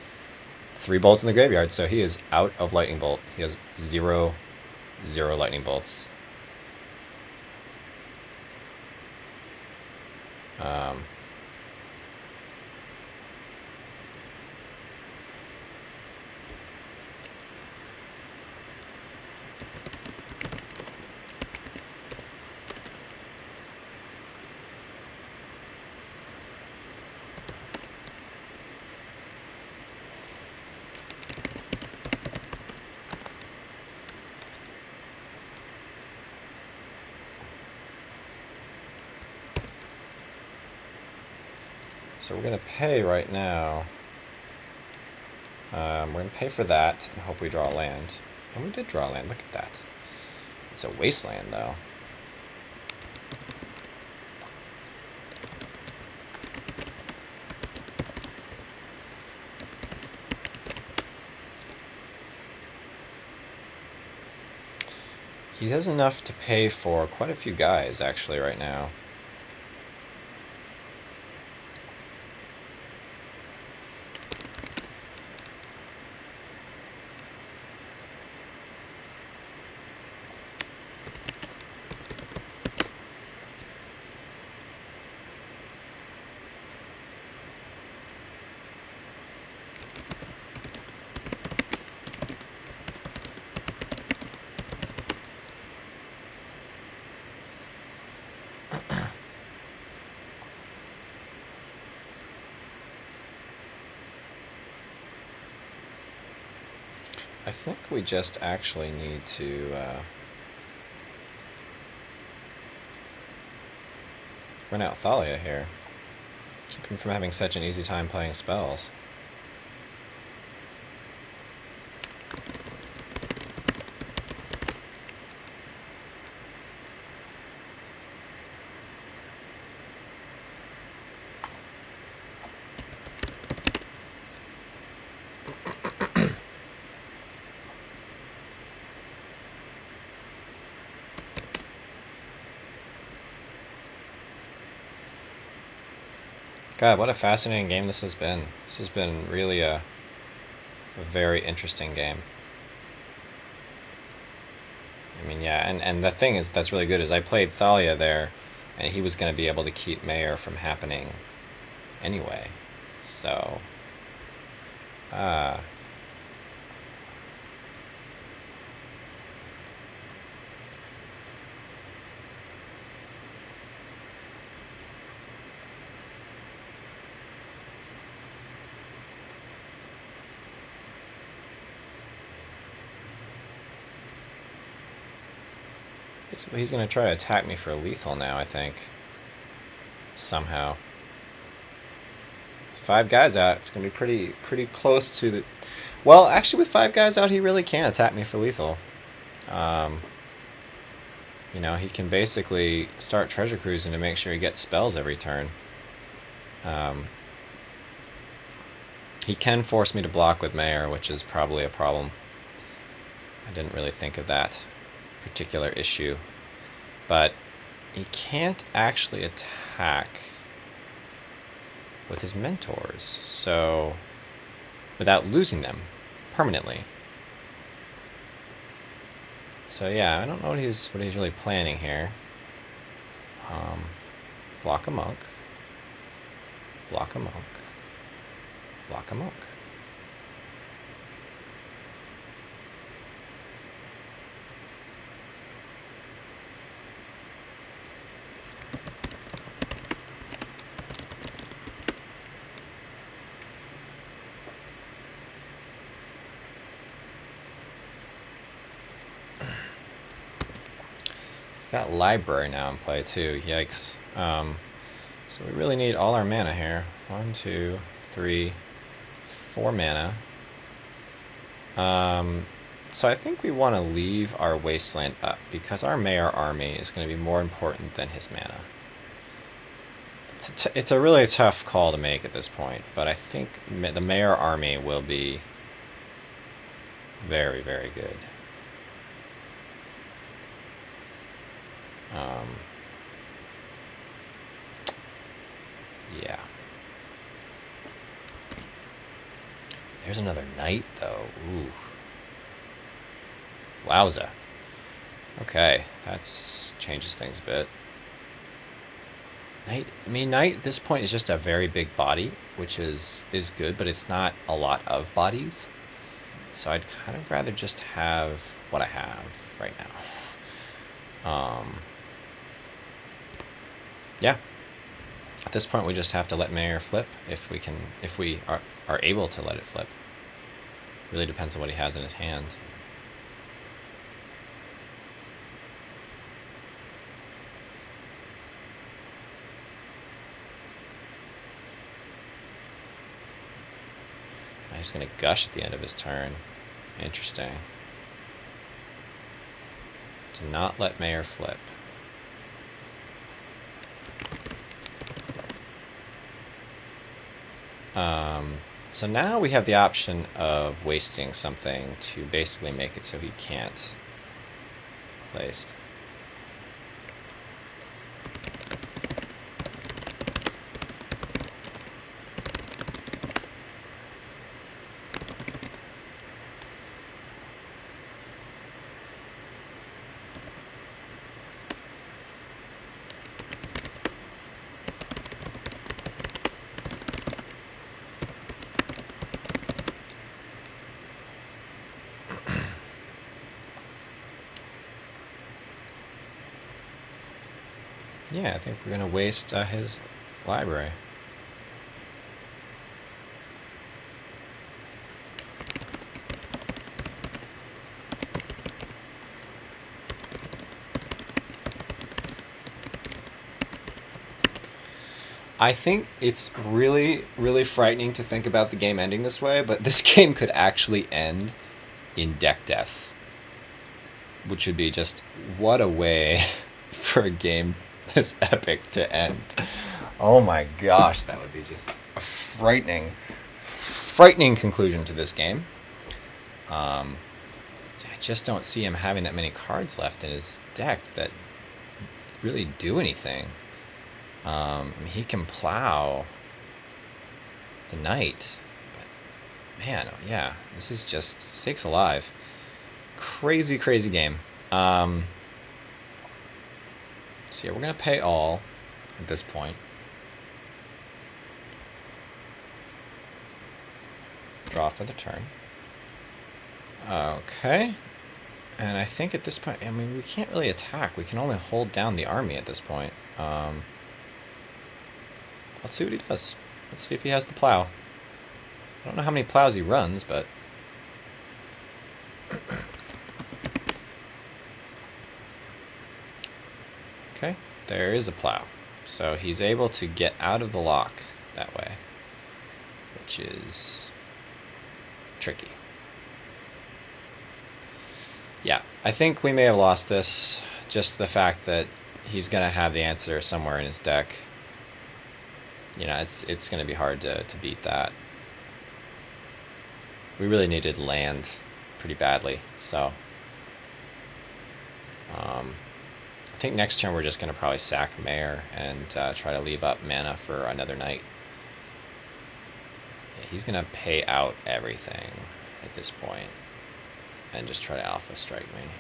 3 bolts in the graveyard, so he is out of lightning bolt. He has 0 lightning bolts. So we're going to pay right now. We're going to pay for that and hope we draw land. And we did draw land. Look at that. It's a wasteland, though. He has enough to pay for quite a few guys, actually, right now. I think we just actually need to run out Thalia here. Keep him from having such an easy time playing spells. God, what a fascinating game this has been. This has been really a very interesting game. I mean, yeah, and the thing is that's really good is I played Thalia there, and he was going to be able to keep Mayor from happening anyway. So, basically he's going to try to attack me for lethal now, I think. Somehow. 5 guys out, it's going to be pretty close to the... Well, actually with 5 guys out, he really can attack me for lethal. You know, he can basically start treasure cruising to make sure he gets spells every turn. He can force me to block with Mayor, which is probably a problem. I didn't really think of that particular issue. But he can't actually attack with his mentors, so without losing them permanently. So yeah, I don't know what he's really planning here. Block a monk. Block a monk. Block a monk. It's got library now in play too. Yikes. So we really need all our mana here. 1, 2, 3, 4 mana. So I think we want to leave our wasteland up because our Mayor army is going to be more important than his mana. It's a really tough call to make at this point, but I think the Mayor army will be very, very good. Yeah. There's another knight, though. Ooh. Wowza. Okay, that changes things a bit. Knight at this point is just a very big body, which is good, but it's not a lot of bodies. So I'd kind of rather just have what I have right now. Yeah. At this point, we just have to let Mayor flip if we are able to let it flip. Really depends on what he has in his hand. He's going to gush at the end of his turn. Interesting. Do not let Mayor flip. So now we have the option of wasting something to basically make it so he can't placed. Yeah, I think we're going to waste his library. I think it's really, really frightening to think about the game ending this way, but this game could actually end in deck death, which would be just, what a way for a game this epic to end. Oh my gosh, that would be just a frightening conclusion to this game. I just don't see him having that many cards left in his deck that really do anything. I mean, he can plow the knight, but man, yeah, this is just sakes alive. Crazy, crazy game. So yeah, we're going to pay all at this point. Draw for the turn. Okay. And I think at this point, I mean, we can't really attack. We can only hold down the army at this point. Let's see what he does. Let's see if he has the plow. I don't know how many plows he runs, but... Okay, there is a plow. So he's able to get out of the lock that way, which is tricky. Yeah, I think we may have lost this. Just the fact that he's going to have the answer somewhere in his deck. You know, it's going to be hard to beat that. We really needed land pretty badly, so... I think next turn we're just going to probably sack Mayor and try to leave up mana for another knight. Yeah, he's going to pay out everything at this point and just try to alpha strike me.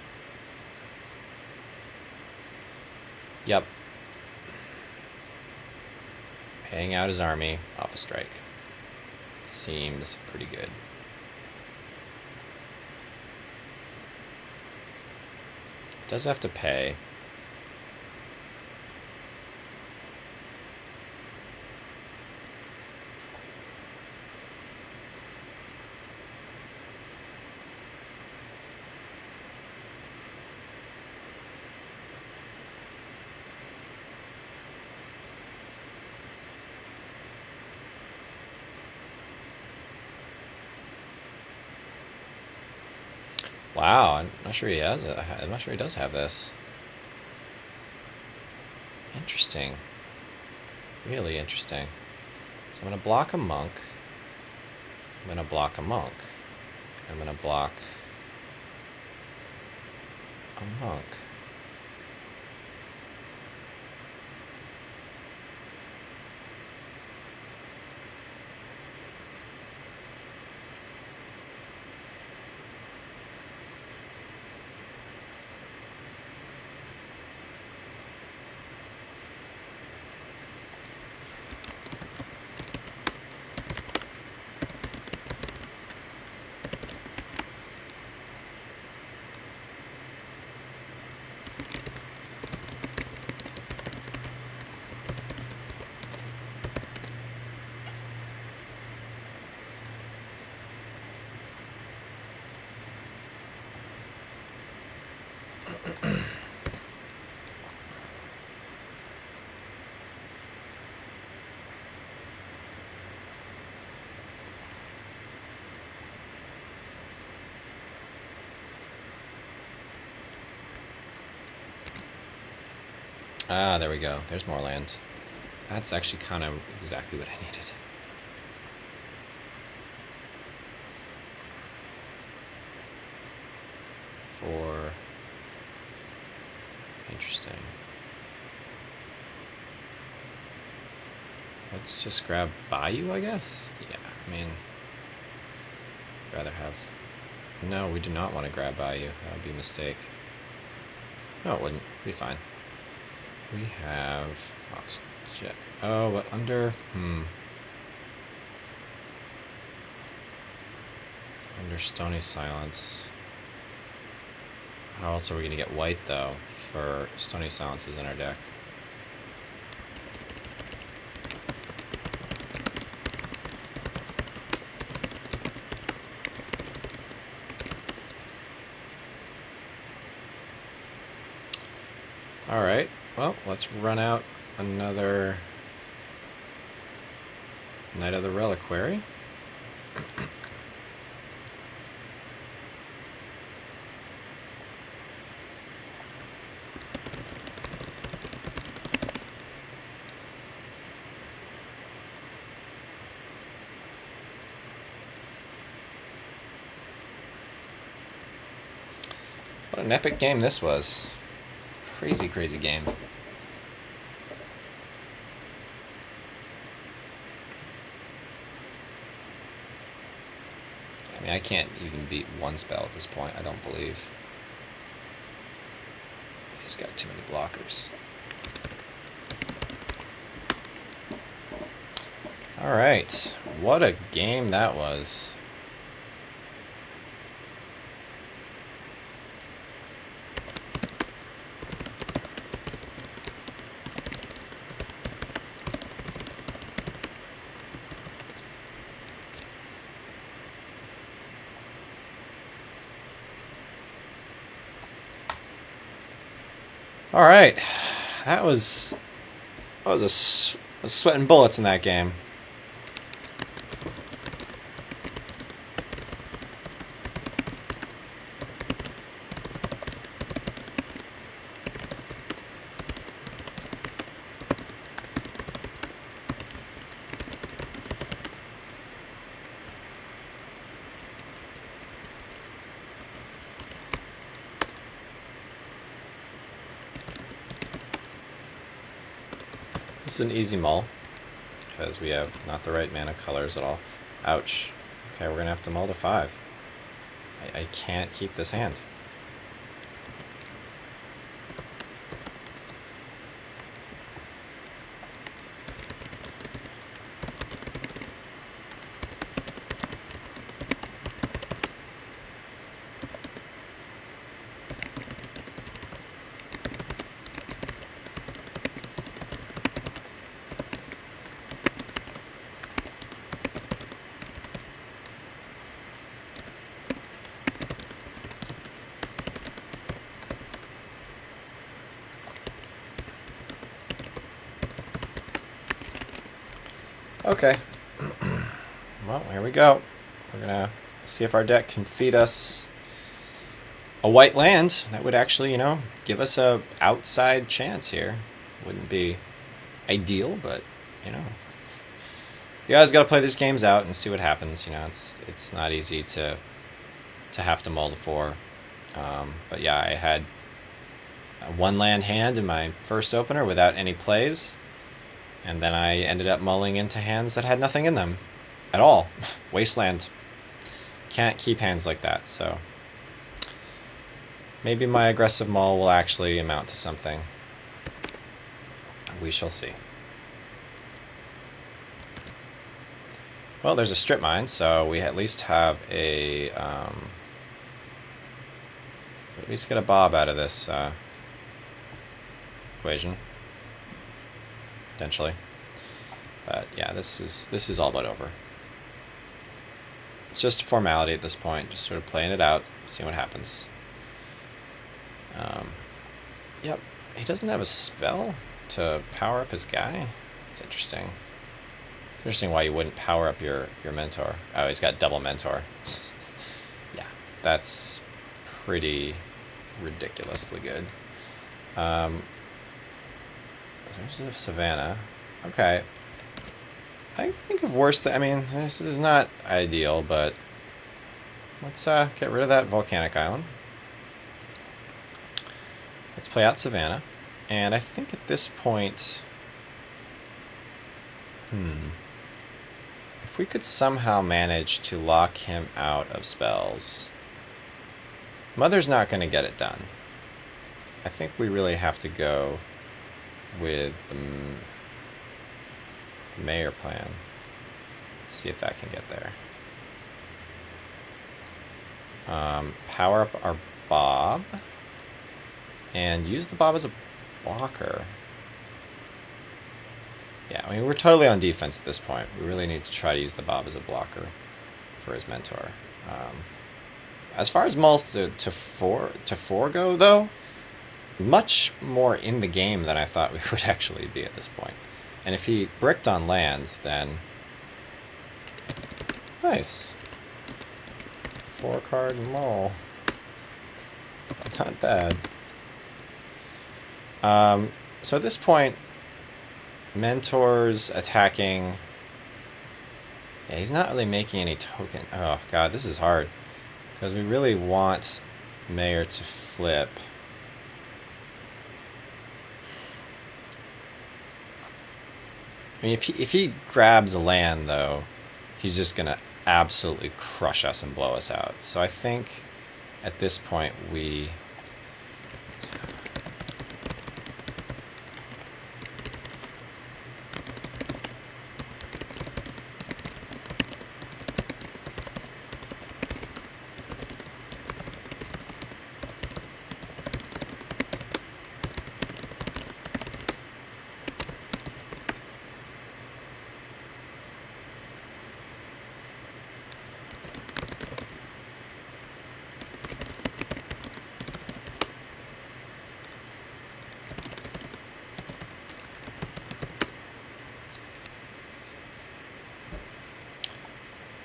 Yep. Paying out his army, alpha strike. Seems pretty good. Does have to pay. Wow, I'm not sure he has it. I'm not sure he does have this. Interesting. Really interesting. So I'm going to block a monk. I'm going to block a monk. I'm going to block a monk. Ah, there we go. There's more land. That's actually kind of exactly what I needed. For... Interesting. Let's just grab Bayou, I guess? Yeah, I mean... rather have... No, we do not want to grab Bayou. That would be a mistake. No, it wouldn't. It'd be fine. We have... Jet. Oh, but under... Under Stony Silence. How else are we going to get white, though, for Stony Silences in our deck? Alright, well, let's run out another Knight of the Reliquary. What an epic game this was. Crazy, crazy game. I mean, I can't even beat one spell at this point, I don't believe. He's got too many blockers. Alright, what a game that was. All right, that was a sweating bullets in that game. This is an easy mull, because we have not the right mana colors at all. Ouch. Okay, we're going to have to mull to 5. I can't keep this hand. Okay. Well, here we go. We're going to see if our deck can feed us a white land that would actually, give us a outside chance here. Wouldn't be ideal, but, you guys got to play these games out and see what happens. It's not easy to have to mull to 4. But yeah, I had a 1-land hand in my first opener without any plays. And then I ended up mulling into hands that had nothing in them at all. Wasteland. Can't keep hands like that, so maybe my aggressive mull will actually amount to something. We shall see. Well, there's a strip mine, so we at least have a... at least get a bob out of this equation. Potentially. But yeah, this is all but over. It's just a formality at this point, just sort of playing it out, seeing what happens. Yep, he doesn't have a spell to power up his guy. It's interesting. It's interesting why you wouldn't power up your mentor. Oh, he's got double mentor. Yeah, that's pretty ridiculously good. Sources of Savannah. Okay. I think of worse I mean, this is not ideal, but let's get rid of that volcanic island. Let's play out Savannah. And I think at this point... If we could somehow manage to lock him out of spells... Mother's not going to get it done. I think we really have to go with the mayor plan. Let's see if that can get there. Power up our Bob. And use the Bob as a blocker. Yeah, I mean, we're totally on defense at this point. We really need to try to use the Bob as a blocker for his mentor. As far as mulls to forego, though, much more in the game than I thought we would actually be at this point. And if he bricked on land, then... Nice. 4-card mull. Not bad. So at this point, Mentor's attacking... Yeah, he's not really making any token... Oh, God, this is hard. Because we really want Mayor to flip. I mean, if he grabs a land, though, he's just going to absolutely crush us and blow us out. So I think at this point we...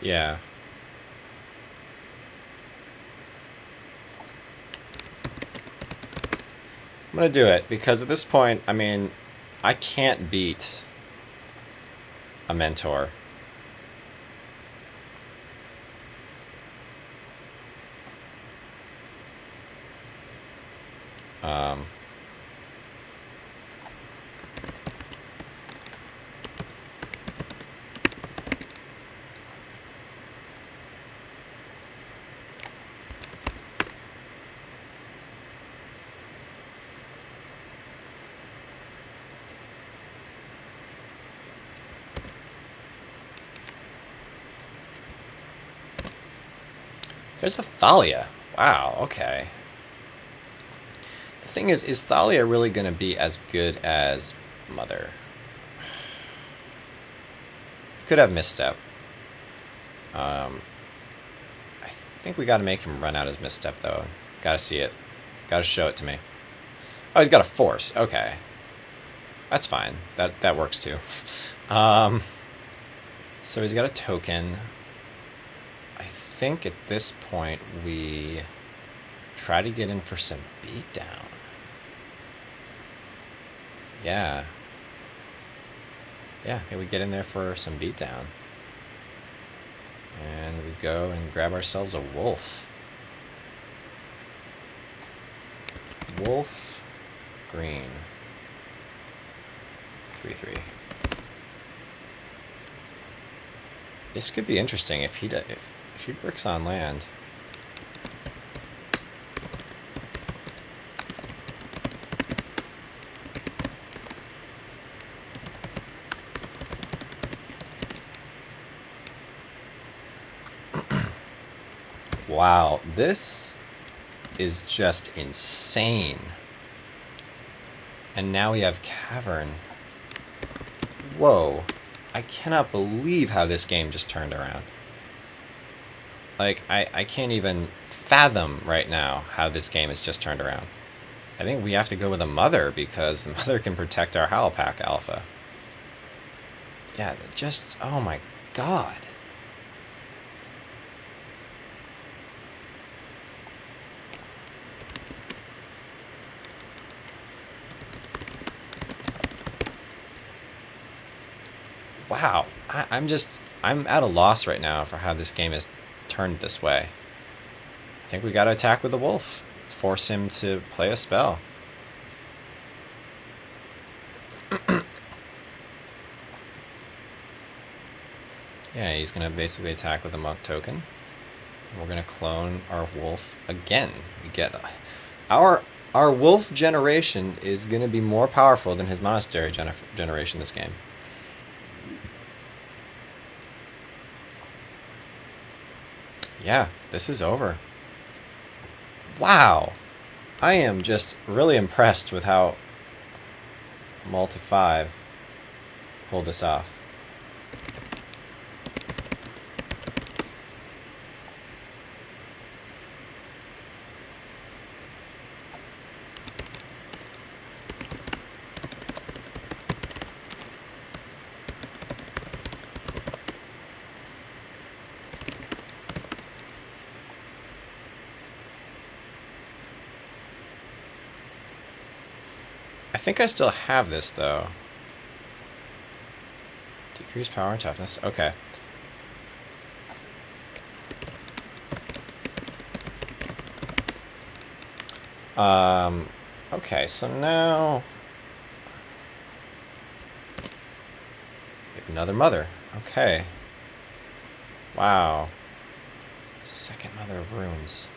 Yeah. I'm going to do it, because at this point, I mean, I can't beat a mentor. There's a Thalia. Wow, okay. The thing is Thalia really going to be as good as Mother? Could have Misstep. I think we got to make him run out his Misstep, though. Got to see it. Got to show it to me. Oh, he's got a Force. Okay. That's fine. That works, too. So he's got a token. I think at this point we try to get in for some beatdown. Yeah. Yeah, I think we get in there for some beatdown. And we go and grab ourselves a wolf. Wolf green. 3/3. This could be interesting if he bricks on land. Wow, this is just insane. And now we have Cavern. Whoa. I cannot believe how this game just turned around. Like, I can't even fathom right now how this game has just turned around. I think we have to go with a Mother, because the Mother can protect our Howl Pack Alpha. Yeah, just, oh my god. wow, I'm at a loss right now for how this game is turned this way. I think we got to attack with the wolf. Force him to play a spell. Yeah, he's going to basically attack with a monk token. We're going to clone our wolf again. We get our wolf generation is going to be more powerful than his monastery generation this game. Yeah, this is over. Wow. I am just really impressed with how Malta 5 pulled this off. I think I still have this, though. Decrease power and toughness. Okay. Okay, so now... we have another mother. Okay. Wow. Second mother of runes.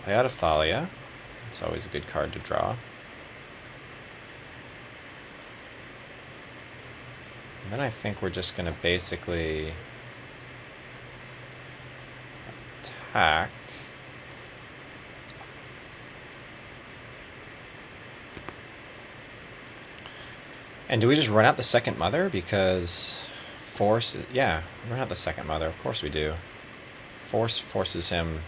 Play out of Thalia. It's always a good card to draw. And then I think we're just going to basically attack. And do we just run out the second mother? Because force... yeah, run out the second mother. Of course we do. Force forces him...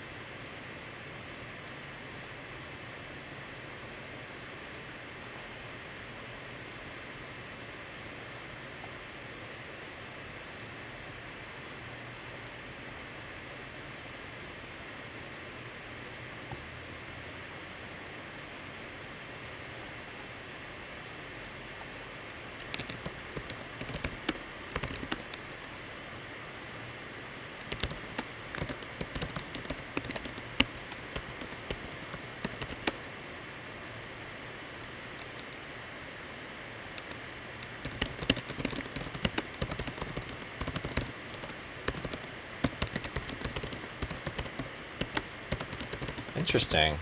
Interesting.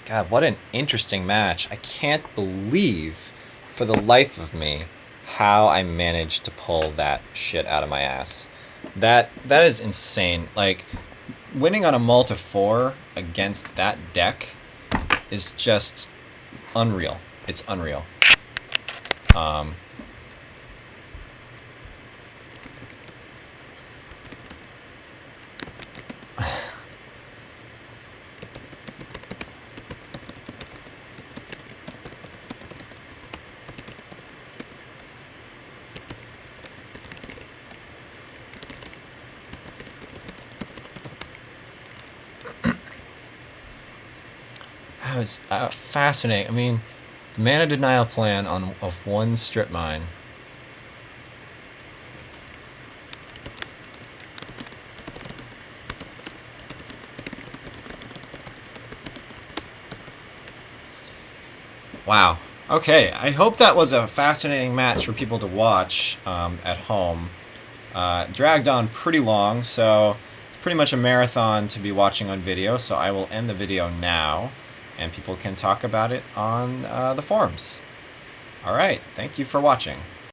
God, what an interesting match. I can't believe, for the life of me, how I managed to pull that shit out of my ass. That is insane. Like, winning on a Malta 4 against that deck is just unreal. It's unreal. That was fascinating. I mean, the mana denial plan of one strip mine. Wow. Okay, I hope that was a fascinating match for people to watch at home. Dragged on pretty long, so it's pretty much a marathon to be watching on video, so I will end the video now. and people can talk about it on the forums. All right, thank you for watching.